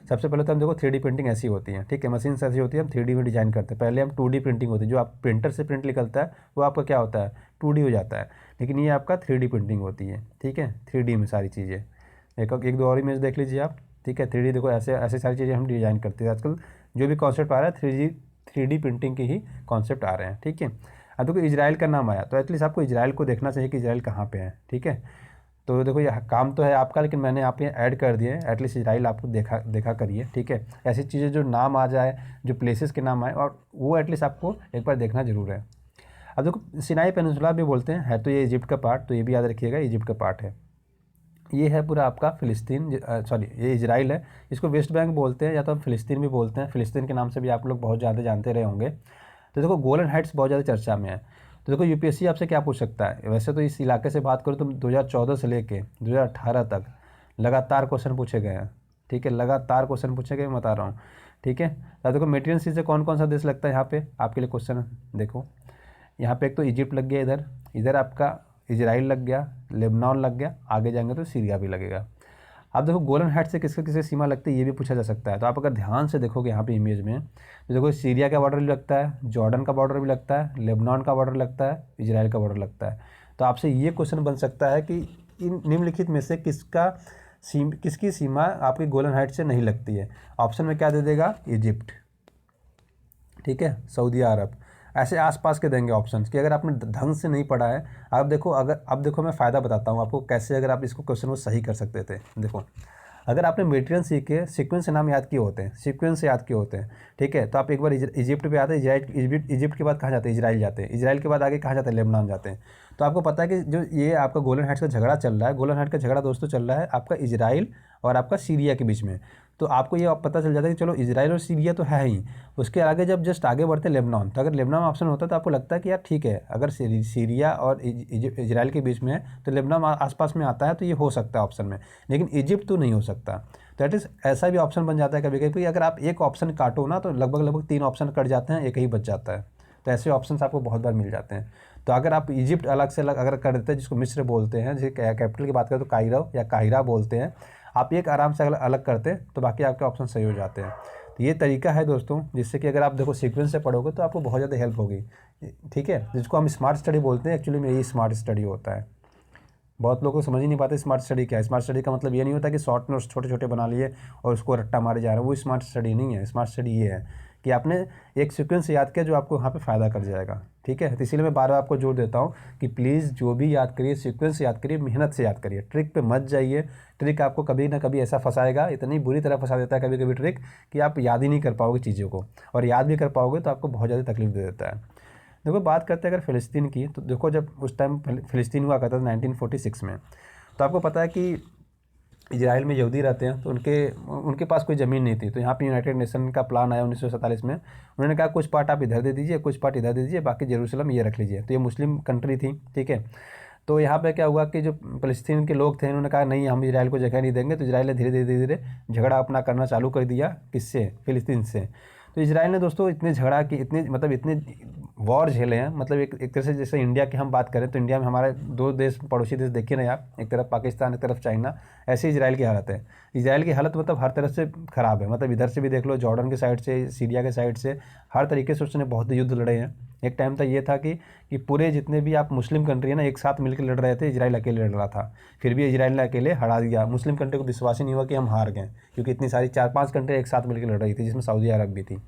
सबसे पहले तो हम देखो 3D प्रिंटिंग ऐसी होती है। ठीक है, मशीन से ऐसी होती है, हम 3D में डिजाइन करते हैं। पहले हम 2D प्रिंटिंग होती है, जो आप प्रिंटर से प्रिंट निकलता है वो आपका क्या होता है, 2D हो जाता है। लेकिन ये आपका 3D प्रिंटिंग होती है। ठीक है, 3D में सारी चीज़ें, एक दो और इमेज देख लीजिए आप। ठीक है, 3D देखो ऐसे ऐसे सारी चीज़ें हम डिज़ाइन करते हैं। आजकल जो भी कॉन्सेप्ट आ रहा है 3D प्रिंटिंग के ही कॉन्सेप्ट आ रहे हैं। ठीक है, अब देखो इजराइल का नाम आया, तो एटलीस्ट आपको इजराइल को देखना चाहिए कि इजराइल कहाँ पे है। ठीक है, तो देखो ये काम तो है आपका, लेकिन मैंने आप ये ऐड कर दिए, एटलीस्ट इजराइल आपको देखा करिए। ठीक है, ऐसी चीज़ें जो नाम आ जाए, जो प्लेसेस के नाम आए, और वो एटलीस्ट आपको एक बार देखना जरूर है। अब देखो सिनाई पेनिनसुला भी बोलते हैं, है तो ये इजिप्ट का पार्ट, तो ये भी याद रखिएगा, इजिप्ट का पार्ट है। ये है पूरा आपका फ़िलिस्तीन, सॉरी ये इजराइल है। इसको वेस्ट बैंक बोलते हैं, या तो हम फ़िलिस्तीन भी बोलते हैं। फ़िलिस्तीन के नाम से भी आप लोग बहुत ज़्यादा जानते रहे होंगे। तो देखो गोलन हाइट्स बहुत ज़्यादा चर्चा में है। तो देखो यूपीएससी आपसे क्या पूछ सकता है, वैसे तो इस इलाके से बात करो तो 2014 से लेके 2018 तक लगातार क्वेश्चन पूछे गए हैं। ठीक है, लगातार क्वेश्चन पूछे गए, मैं बता रहा हूँ। ठीक है, तो देखो मेडिटेरियन सी से कौन कौन सा देश लगता है यहाँ पे, आपके लिए क्वेश्चन देखो। यहाँ पे एक तो इजिप्ट लग गया, इधर आपका इजराइल लग गया, लेबनान लग गया, आगे जाएंगे तो सीरिया भी लगेगा। अब देखो गोलन हाइट से किसके किसके सीमा लगती है, ये भी पूछा जा सकता है। तो आप अगर ध्यान से देखोगे यहाँ पे इमेज में, तो देखो सीरिया का बॉर्डर भी लगता है, जॉर्डन का बॉर्डर भी लगता है, लेबनान का बॉर्डर लगता है, इजराइल का बॉर्डर लगता है। तो आपसे ये क्वेश्चन बन सकता है कि इन निम्नलिखित में से किसकी सीमा आपकी गोलन हाइट से नहीं लगती है। ऑप्शन में क्या दे देगा, इजिप्ट, ठीक है, सऊदी अरब, ऐसे आसपास के देंगे ऑप्शंस कि अगर आपने ढंग से नहीं पढ़ा है। अब देखो मैं फ़ायदा बताता हूँ आपको कैसे अगर आप इसको क्वेश्चन को सही कर सकते थे। देखो अगर आपने मेटेरियल सीख के सीक्वेंस से नाम याद किए होते हैं, सीक्वेंस से याद किए होते हैं, ठीक है, तो आप एक बार इजिप्ट पे आते हैं, इजिप्ट के बाद कहाँ जाते हैं, इजराइल जाते हैं, इजराइल के बाद आगे कहाँ जाते हैं, लेबनान जाते हैं। तो आपको पता है कि जो ये आपका गोलन हाइट्स का झगड़ा चल रहा है, गोलन हाइट का झगड़ा दोस्तों चल रहा है आपका इजराइल और आपका सीरिया के बीच में। तो आपको ये पता चल जाता है कि चलो इजराइल और सीरिया तो है ही, उसके आगे जब जस्ट आगे बढ़ते लेबनान, तो अगर लेबनान ऑप्शन होता तो आपको लगता है कि यार ठीक है, अगर सीरिया और इजराइल के बीच में है तो लेबनान आसपास में आता है, तो ये हो सकता है ऑप्शन में, लेकिन इजिप्ट तो नहीं हो सकता। दैट इज़ ऐसा भी ऑप्शन बन जाता है कभी कभी, अगर आप एक ऑप्शन काटो ना तो लगभग 3 ऑप्शन कट जाते हैं, एक ही बच जाता है। तो ऐसे ऑप्शंस आपको बहुत बार मिल जाते हैं। तो अगर आप इजिप्ट अलग से अलग अगर कर देते हैं, जिसको मिस्र बोलते हैं, जैसे कैपिटल की बात करें तो कायरो या काहिरा बोलते हैं, आप एक आराम से अगर अलग करते तो बाकी आपके ऑप्शन सही हो जाते हैं। तो ये तरीका है दोस्तों, जिससे कि अगर आप देखो सीक्वेंस से पढ़ोगे तो आपको बहुत ज़्यादा हेल्प होगी, ठीक है। जिसको हम स्मार्ट स्टडी बोलते हैं, एक्चुअली में यही स्मार्ट स्टडी होता है। बहुत लोग को समझ ही नहीं पाते स्मार्ट स्टडी क्या है। स्मार्ट स्टडी का मतलब ये नहीं होता कि शॉर्ट नोट्स छोटे छोटे बना लिए और उसको रट्टा मारे जा रहे हैं, वो स्मार्ट स्टडी नहीं है। स्मार्ट स्टडी ये है कि आपने एक सीक्वेंस याद किया जो आपको वहाँ पे फ़ायदा कर जाएगा, ठीक है। तो इसीलिए मैं बार बार आपको जोर देता हूँ कि प्लीज़ जो भी याद करिए सीक्वेंस याद करिए, मेहनत से याद करिए, ट्रिक पे मत जाइए। ट्रिक आपको कभी ना कभी ऐसा फंसाएगा, इतनी बुरी तरह फंसा देता है कभी कभी ट्रिक, कि आप याद ही नहीं कर पाओगे चीज़ों को, और याद भी कर पाओगे तो आपको बहुत ज़्यादा तकलीफ दे देता है। देखो बात करते हैं अगर फ़िलिस्तीन की, तो देखो जब उस टाइम फ़िलिस्तीन हुआ करता था 1946 में, तो आपको पता है कि इजराइल में यहूदी रहते हैं, तो उनके पास कोई ज़मीन नहीं थी। तो यहाँ पे यूनाइटेड नेशन का प्लान आया 1947 में। उन्होंने कहा कुछ पार्ट आप इधर दे दीजिए, कुछ पार्ट इधर दे दीजिए, बाकी जेरूसलम ये रख लीजिए। तो ये मुस्लिम कंट्री थी, ठीक है। तो यहाँ पे क्या हुआ कि जो फ़लस्तीन के लोग थे उन्होंने कहा नहीं, हम इजराइल को जगह नहीं देंगे। तो इजराइल ने धीरे धीरे धीरे धीरे झगड़ा अपना करना चालू कर दिया, किससे? फ़िलिस्तीन से। तो इजराइल ने दोस्तों इतने झगड़ा कि इतने वॉर झेले हैं, मतलब एक तरह से जैसे इंडिया की हम बात करें तो इंडिया में हमारे 2 देश पड़ोसी देश देखिए ना आप, एक तरफ पाकिस्तान एक तरफ चाइना, ऐसे इजराइल की हालत है। इजराइल की हालत मतलब हर तरफ से ख़राब है, मतलब इधर से भी देख लो, जॉर्डन के साइड से, सीरिया के साइड से, हर तरीके से उसने बहुत युद्ध लड़े हैं। एक टाइम तक ये था कि पूरे जितने भी आप मुस्लिम कंट्री है ना, एक साथ मिलकर लड़ रहे थे, इजराइल अकेले लड़ रहा था। फिर भी इजराइल ने अकेले हरा दिया। मुस्लिम कंट्री को विश्वास ही नहीं हुआ कि हम हार गए, क्योंकि इतनी सारी 4-5 कंट्री एक साथ मिलकर लड़ रही थी, जिसमें सऊदी अरब भी थी।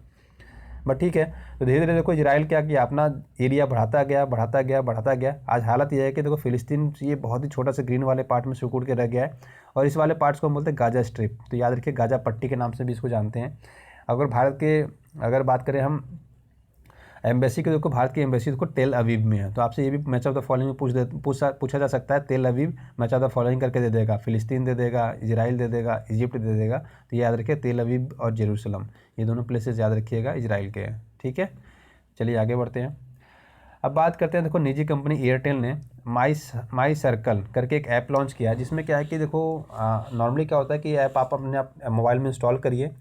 बट ठीक है, तो धीरे धीरे देखो इजराइल क्या किया, अपना एरिया बढ़ाता गया बढ़ाता गया बढ़ाता गया। आज हालत यह है कि देखो फ़िलिस्तीन ये बहुत ही छोटा सा ग्रीन वाले पार्ट में सिकुड़ के रह गया है, और इस वाले पार्ट्स को हम बोलते हैं गाजा स्ट्रिप। तो याद रखिए, गाजा पट्टी के नाम से भी इसको जानते हैं। अगर भारत के अगर बात करें हम एम्बेसी के, देखो भारत की एम्बेसी देखो टेल अवीव में है। तो आपसे ये भी मैच ऑफ द फॉलोइंग में पूछा जा सकता है। Tel Aviv match of the following करके दे देगा, फ़िलिस्तीन दे देगा, इजराइल दे देगा, इजिप्ट दे देगा। तो याद रखिए टेल अवीव और जेरूसलम, ये दोनों प्लेसेस याद रखिएगा, इजराइल के हैं, ठीक है। चलिए आगे बढ़ते हैं। अब बात करते हैं, देखो निजी कंपनी एयरटेल ने माई सर्कल करके एक ऐप लॉन्च किया है, जिसमें क्या है कि देखो नॉर्मली क्या होता है कि ऐप आप अपने मोबाइल में इंस्टॉल करिए,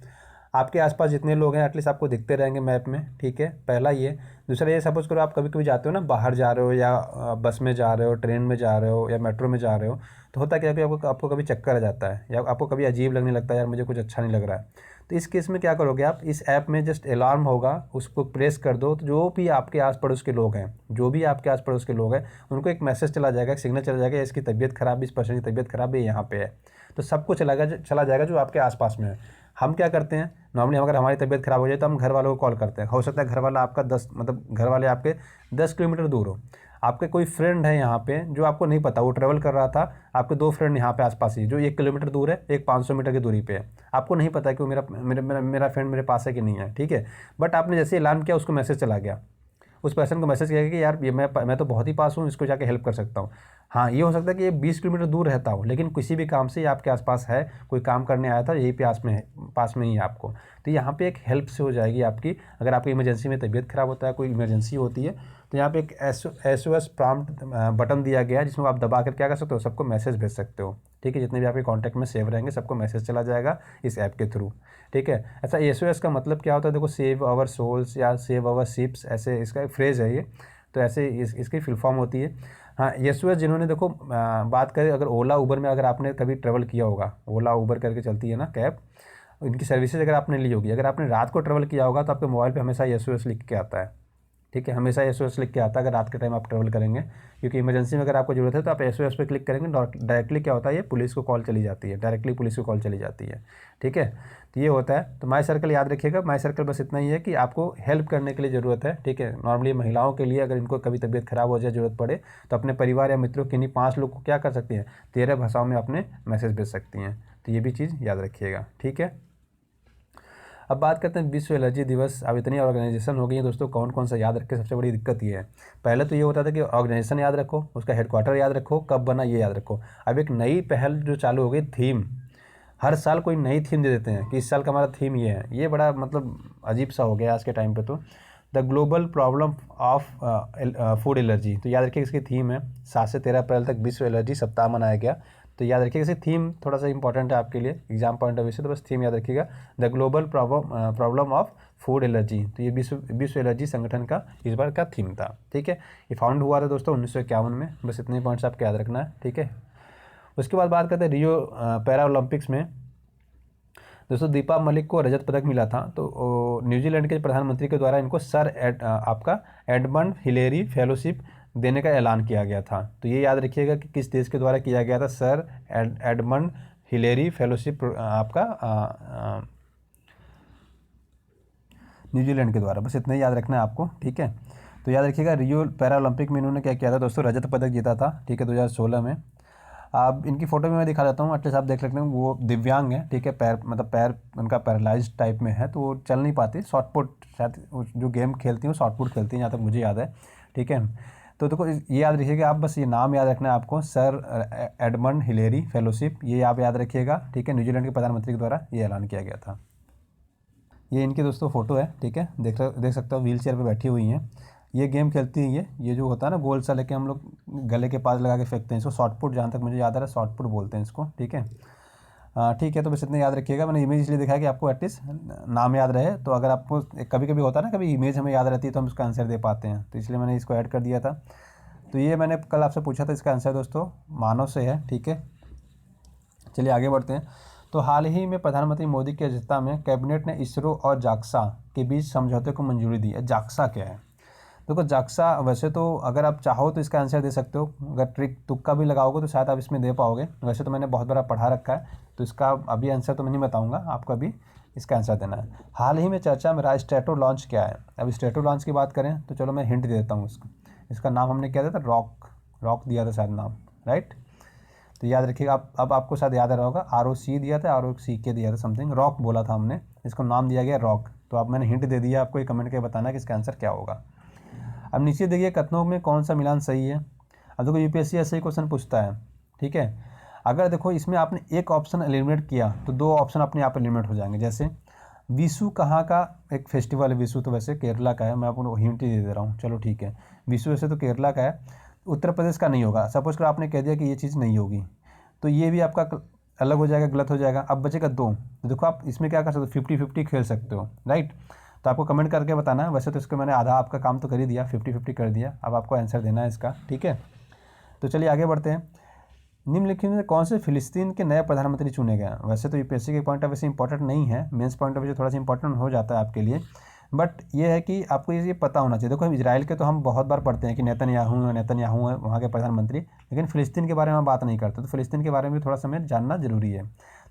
आपके आसपास जितने लोग हैं एटलीस्ट आपको दिखते रहेंगे मैप में, ठीक है। पहला ये। दूसरा ये, सपोज़ करो आप कभी कभी जाते हो ना, बाहर जा रहे हो या बस में जा रहे हो, ट्रेन में जा रहे हो या मेट्रो में जा रहे हो, तो होता क्या है कि आपको कभी चक्कर आ जाता है या आपको कभी अजीब लगने लगता है, यार मुझे कुछ अच्छा नहीं लग रहा है। तो इस केस में क्या करोगे आप, इस ऐप में जस्ट अलार्म होगा, उसको प्रेस कर दो, तो जो भी आपके आस पड़ोस के लोग हैं, उनको एक मैसेज चला जाएगा, एक सिग्नल चला जाएगा, इसकी तबीयत खराब है, इस पर्सन की तबीयत खराब है, यहाँ पे है। तो सबको चला जाएगा जो आपके आसपास में है। हम क्या करते हैं नॉर्मली, अगर हमारी तबीयत खराब हो जाए तो हम घर वालों को कॉल करते हैं। हो सकता है घर वाला आपका घर वाले आपके 10 किलोमीटर दूर हो, आपके कोई फ्रेंड है यहाँ पे जो आपको नहीं पता, वो ट्रैवल कर रहा था, आपके 2 फ्रेंड यहाँ पे आसपास ही, जो 1 किलोमीटर दूर है, एक 500 मीटर की दूरी पे है, आपको नहीं पता कि वो मेरा फ्रेंड मेरे पास है कि नहीं है, ठीक है। बट आपने जैसे ऐलान किया, उसको मैसेज चला गया, उस पर्सन को मैसेज किया कि यार ये मैं तो बहुत ही पास हूँ, इसको जाके हेल्प कर सकता हूँ। हाँ, ये हो सकता है कि ये 20 किलोमीटर दूर रहता हूँ, लेकिन किसी भी काम से ये आपके आसपास है, कोई काम करने आया था, यही पास में ही है आपको। तो यहाँ पे एक हेल्प से हो जाएगी आपकी। अगर आपकी इमरजेंसी में तबीयत खराब होता है, कोई इमरजेंसी होती है, तो यहाँ पे एक SOS प्रॉम्प्ट बटन दिया गया है, जिसमें आप दबा कर क्या कर सकते हो, सबको मैसेज भेज सकते हो, ठीक है। जितने भी आपके कॉन्टैक्ट में सेव रहेंगे सबको मैसेज चला जाएगा इस ऐप के थ्रू, ठीक है। ऐसा SOS का मतलब क्या होता है, देखो सेव आवर सोल्स या सेव आवर शिप्स, ऐसे इसका एक फ्रेज़ है ये। तो ऐसे इसकी फुल फॉर्म होती है। हाँ, SOS जिन्होंने देखो बात करें, अगर ओला उबर में अगर आपने कभी ट्रैवल किया होगा, ओला उबर करके चलती है ना कैब, इनकी सर्विसेज अगर आपने ली होगी, अगर आपने रात को ट्रैवल किया होगा तो आपके मोबाइल पे हमेशा SOS लिख के आता है, ठीक है। हमेशा SOS लिख के आता है अगर रात के टाइम आप ट्रैवल करेंगे, क्योंकि इमरजेंसी में अगर आपको ज़रूरत है तो आप SOS पे क्लिक करेंगे, डायरेक्टली क्या होता है, ये पुलिस को कॉल चली जाती है, डायरेक्टली पुलिस को कॉल चली जाती है, ठीक है। तो ये होता है। तो माई सर्कल याद रखिएगा, माई सर्कल बस इतना ही है कि आपको हेल्प करने के लिए ज़रूरत है, ठीक है। नॉर्मली महिलाओं के लिए अगर इनको कभी तबीयत खराब हो जाए, ज़रूरत पड़े, तो अपने परिवार या मित्रों किन्हीं 5 लोग को क्या कर सकती हैं, 13 भाषाओं में अपने मैसेज भेज सकती हैं। तो ये भी चीज़ याद रखिएगा, ठीक है। अब बात करते हैं विश्व एलर्जी दिवस। अब इतनी ऑर्गेनाइजेशन हो गई है दोस्तों, कौन कौन सा याद रखे, सबसे बड़ी दिक्कत ये है। पहले तो ये होता था कि ऑर्गेनाइजेशन याद रखो, उसका हेडक्वार्टर याद रखो, कब बना ये याद रखो। अब एक नई पहल जो चालू हो गई, थीम, हर साल कोई नई थीम दे देते हैं कि इस साल का हमारा थीम ये है। ये बड़ा मतलब अजीब सा हो गया आज के टाइम पे। तो the global problem of food allergy, तो याद रखिए इसकी थीम है 7 से 13 अप्रैल तक विश्व एलर्जी सप्ताह मनाया गया। तो याद रखिएगा इसे थीम थोड़ा सा इंपॉर्टेंट है आपके लिए एग्जाम पॉइंट ऑफ व्यू से, तो बस थीम याद रखिएगा the global problem of food allergy. तो ये विश्व एलर्जी संगठन का इस बार का थीम था। ठीक है, ये फाउंड हुआ था दोस्तों 1951 में। बस इतने पॉइंट्स आपको याद रखना है। ठीक है, उसके बाद बात करते हैं रियो पैरा ओलंपिक्स में। दोस्तों दीपा मलिक को रजत पदक मिला था। तो न्यूजीलैंड के प्रधानमंत्री के द्वारा इनको सर आपका एडमंड हिलेरी फेलोशिप देने का ऐलान किया गया था। तो ये याद रखिएगा कि किस देश के द्वारा किया गया था, सर एडमंड हिलेरी फेलोशिप आपका न्यूजीलैंड के द्वारा। बस इतना ही याद रखना है आपको। ठीक है, तो याद रखिएगा रियो पैरा ओलंपिक में इन्होंने क्या किया था दोस्तों, रजत पदक जीता था। ठीक है, 2016 में। अब इनकी फ़ोटो भी मैं दिखा देता हूँ, अच्छे से आप देख सकते हैं। वो दिव्यांग है। ठीक है, पैर मतलब पैर उनका पैरालाइज टाइप में है, तो वो चल नहीं पाती। शॉर्ट पुट शायद जो गेम खेलती हैं वो शॉर्ट पुट खेलती हैं, जहाँ तक मुझे याद है। ठीक है, तो देखो ये याद रखिएगा आप, बस ये नाम याद रखना है आपको, सर एडमंड हिलेरी फेलोशिप, ये आप याद रखिएगा। ठीक है, न्यूजीलैंड के प्रधानमंत्री के द्वारा ये ऐलान किया गया था। ये इनकी दोस्तों फ़ोटो है। ठीक है, देख सकते हो व्हील चेयर पर बैठी हुई हैं। ये गेम खेलती है। ये जो होता है ना गोल सा लेके हम लोग गले के पास लगा के फेंकते हैं, इसको शॉर्ट पुट, जहाँ तक मुझे याद आ रहा है शॉर्ट पुट बोलते हैं इसको। ठीक है, ठीक है, तो बस इतना याद रखिएगा। मैंने इमेज इसलिए दिखाया कि आपको एटलीस्ट नाम याद रहे। तो अगर आपको कभी कभी होता है ना, कभी इमेज हमें याद रहती है तो हम इसका आंसर दे पाते हैं, तो इसलिए मैंने इसको ऐड कर दिया था। तो ये मैंने कल आपसे पूछा था, इसका आंसर दोस्तों मानव से है। ठीक है, चलिए आगे बढ़ते हैं। तो हाल ही में प्रधानमंत्री मोदी की अध्यक्षता में कैबिनेट ने इसरो और जाक्सा के बीच समझौते को मंजूरी दी है। जाक्सा क्या है? देखो जाक्सा, वैसे तो अगर आप चाहो तो इसका आंसर दे सकते हो, अगर ट्रिक तुक्का भी लगाओगे तो शायद आप इसमें दे पाओगे। वैसे तो मैंने बहुत बड़ा पढ़ा रखा है, तो इसका अभी आंसर तो मैं नहीं बताऊंगा, आपको अभी इसका आंसर देना है। हाल ही में चर्चा में रहा स्ट्रेटो लॉन्च क्या है? अब स्ट्रेटो लॉन्च की बात करें तो चलो मैं हिंट दे देता हूँ इसको। इसका नाम हमने क्या दिया था? रॉक दिया था शायद नाम, राइट? तो याद रखिएगा आप, अब आपको शायद याद आ रहा होगा, ROC दिया था, ROC दिया था समथिंग, रॉक बोला था हमने, इसको नाम दिया गया रॉक। तो अब मैंने हिंट दे दिया आपको, ये कमेंट करके बताना कि इसका आंसर क्या होगा। अब नीचे देखिए कथनों में कौन सा मिलान सही है। अब देखो UPSC ऐसे ही क्वेश्चन पूछता है। ठीक है, अगर देखो इसमें आपने एक ऑप्शन एलिमिनेट किया तो दो ऑप्शन अपने आप एलिमिनेट हो जाएंगे। जैसे विशु कहाँ का एक फेस्टिवल है? विशु तो वैसे केरला का है, मैं आपको हिंट ही दे रहा हूँ। चलो ठीक है, विशु वैसे तो केरला का है, उत्तर प्रदेश का नहीं होगा। सपोज कर आपने कह दिया कि ये चीज़ नहीं होगी, तो ये भी आपका अलग हो जाएगा, गलत हो जाएगा। अब बचेगा दो, तो देखो आप इसमें क्या कर सकते हो, 50-50 खेल सकते हो, राइट? तो आपको कमेंट करके बताना है। वैसे तो इसको मैंने आधा आपका काम तो कर ही दिया, 50-50 कर दिया। अब आपको आंसर देना है इसका। ठीक है, तो चलिए आगे बढ़ते हैं। निम्नलिखित में कौन से फिलिस्तीन के नए प्रधानमंत्री चुने गए? वैसे तो UPSC के पॉइंट ऑफ व्यू से इंपॉर्टेंट नहीं है, मेंस पॉइंट ऑफ व्यू से थोड़ा सा इंपॉर्टेंट हो जाता है आपके लिए, बट ये है कि आपको ये पता होना चाहिए। देखो इजराइल के तो हम बहुत बार पढ़ते हैं कि नेतन्याहू है वहाँ के प्रधानमंत्री, लेकिन फ़िलिस्तीन के बारे में बात नहीं करते। तो फ़िलिस्तीन के बारे में भी थोड़ा सा हमें जानना जरूरी है।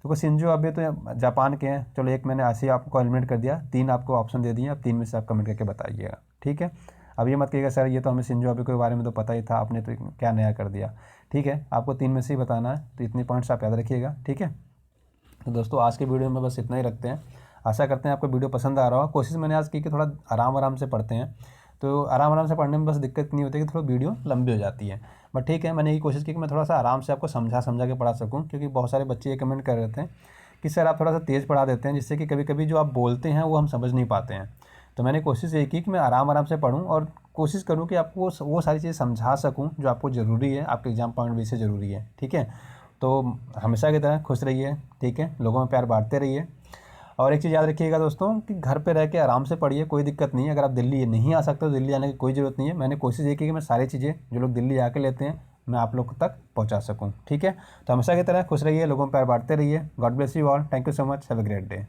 तो शिंजो अबे तो जापान के हैं। चलो एक मैंने ऐसे ही आपको एलिमिनेट कर दिया, 3 आपको ऑप्शन दे दिए, अब 3 में से आप कमेंट करके बताइएगा। ठीक है, अब ये मत कहिएगा सर ये तो हमें शिंजो अबे के बारे में तो पता ही था, आपने तो क्या नया कर दिया। ठीक है, आपको 3 में से ही बताना है, तो इतने पॉइंट्स आप याद रखिएगा। ठीक है, तो दोस्तों आज के वीडियो में बस इतना ही रखते हैं। आशा करते हैं आपको वीडियो पसंद आ रहा होगा। कोशिश मैंने आज की कि थोड़ा आराम से पढ़ते हैं, तो आराम से पढ़ने में बस दिक्कत नहीं होती कि थोड़ा वीडियो लंबी हो जाती है। बट ठीक है, मैंने ये कोशिश की कि मैं थोड़ा सा आराम से आपको समझा के पढ़ा सकूँ, क्योंकि बहुत सारे बच्चे ये कमेंट कर रहे थे कि सर आप थोड़ा सा तेज़ पढ़ा देते हैं, जिससे कि कभी कभी जो आप बोलते हैं वो हम समझ नहीं पाते हैं। तो मैंने कोशिश ये की कि मैं आराम से पढूं और कोशिश करूं कि आपको वो सारी चीज़ें समझा सकूं जो आपको ज़रूरी है, आपके एग्जाम पॉइंट व्यू से ज़रूरी है। ठीक है, तो हमेशा की तरह खुश रहिए। ठीक है, लोगों में प्यार बांटते रहिए। और एक चीज़ याद रखिएगा दोस्तों कि घर पे रह के आराम से पढ़िए, कोई दिक्कत नहीं है। अगर आप दिल्ली नहीं आ सकते तो दिल्ली आने की कोई ज़रूरत नहीं है। मैंने कोशिश ये की कि मैं सारी चीज़ें जो लोग दिल्ली आके लेते हैं मैं आप लोग तक पहुंचा सकूं। ठीक है, तो हमेशा की तरह खुश रहिए, लोगों में प्यार बांटते रहिए। God bless you all, thank you so much, have a great day.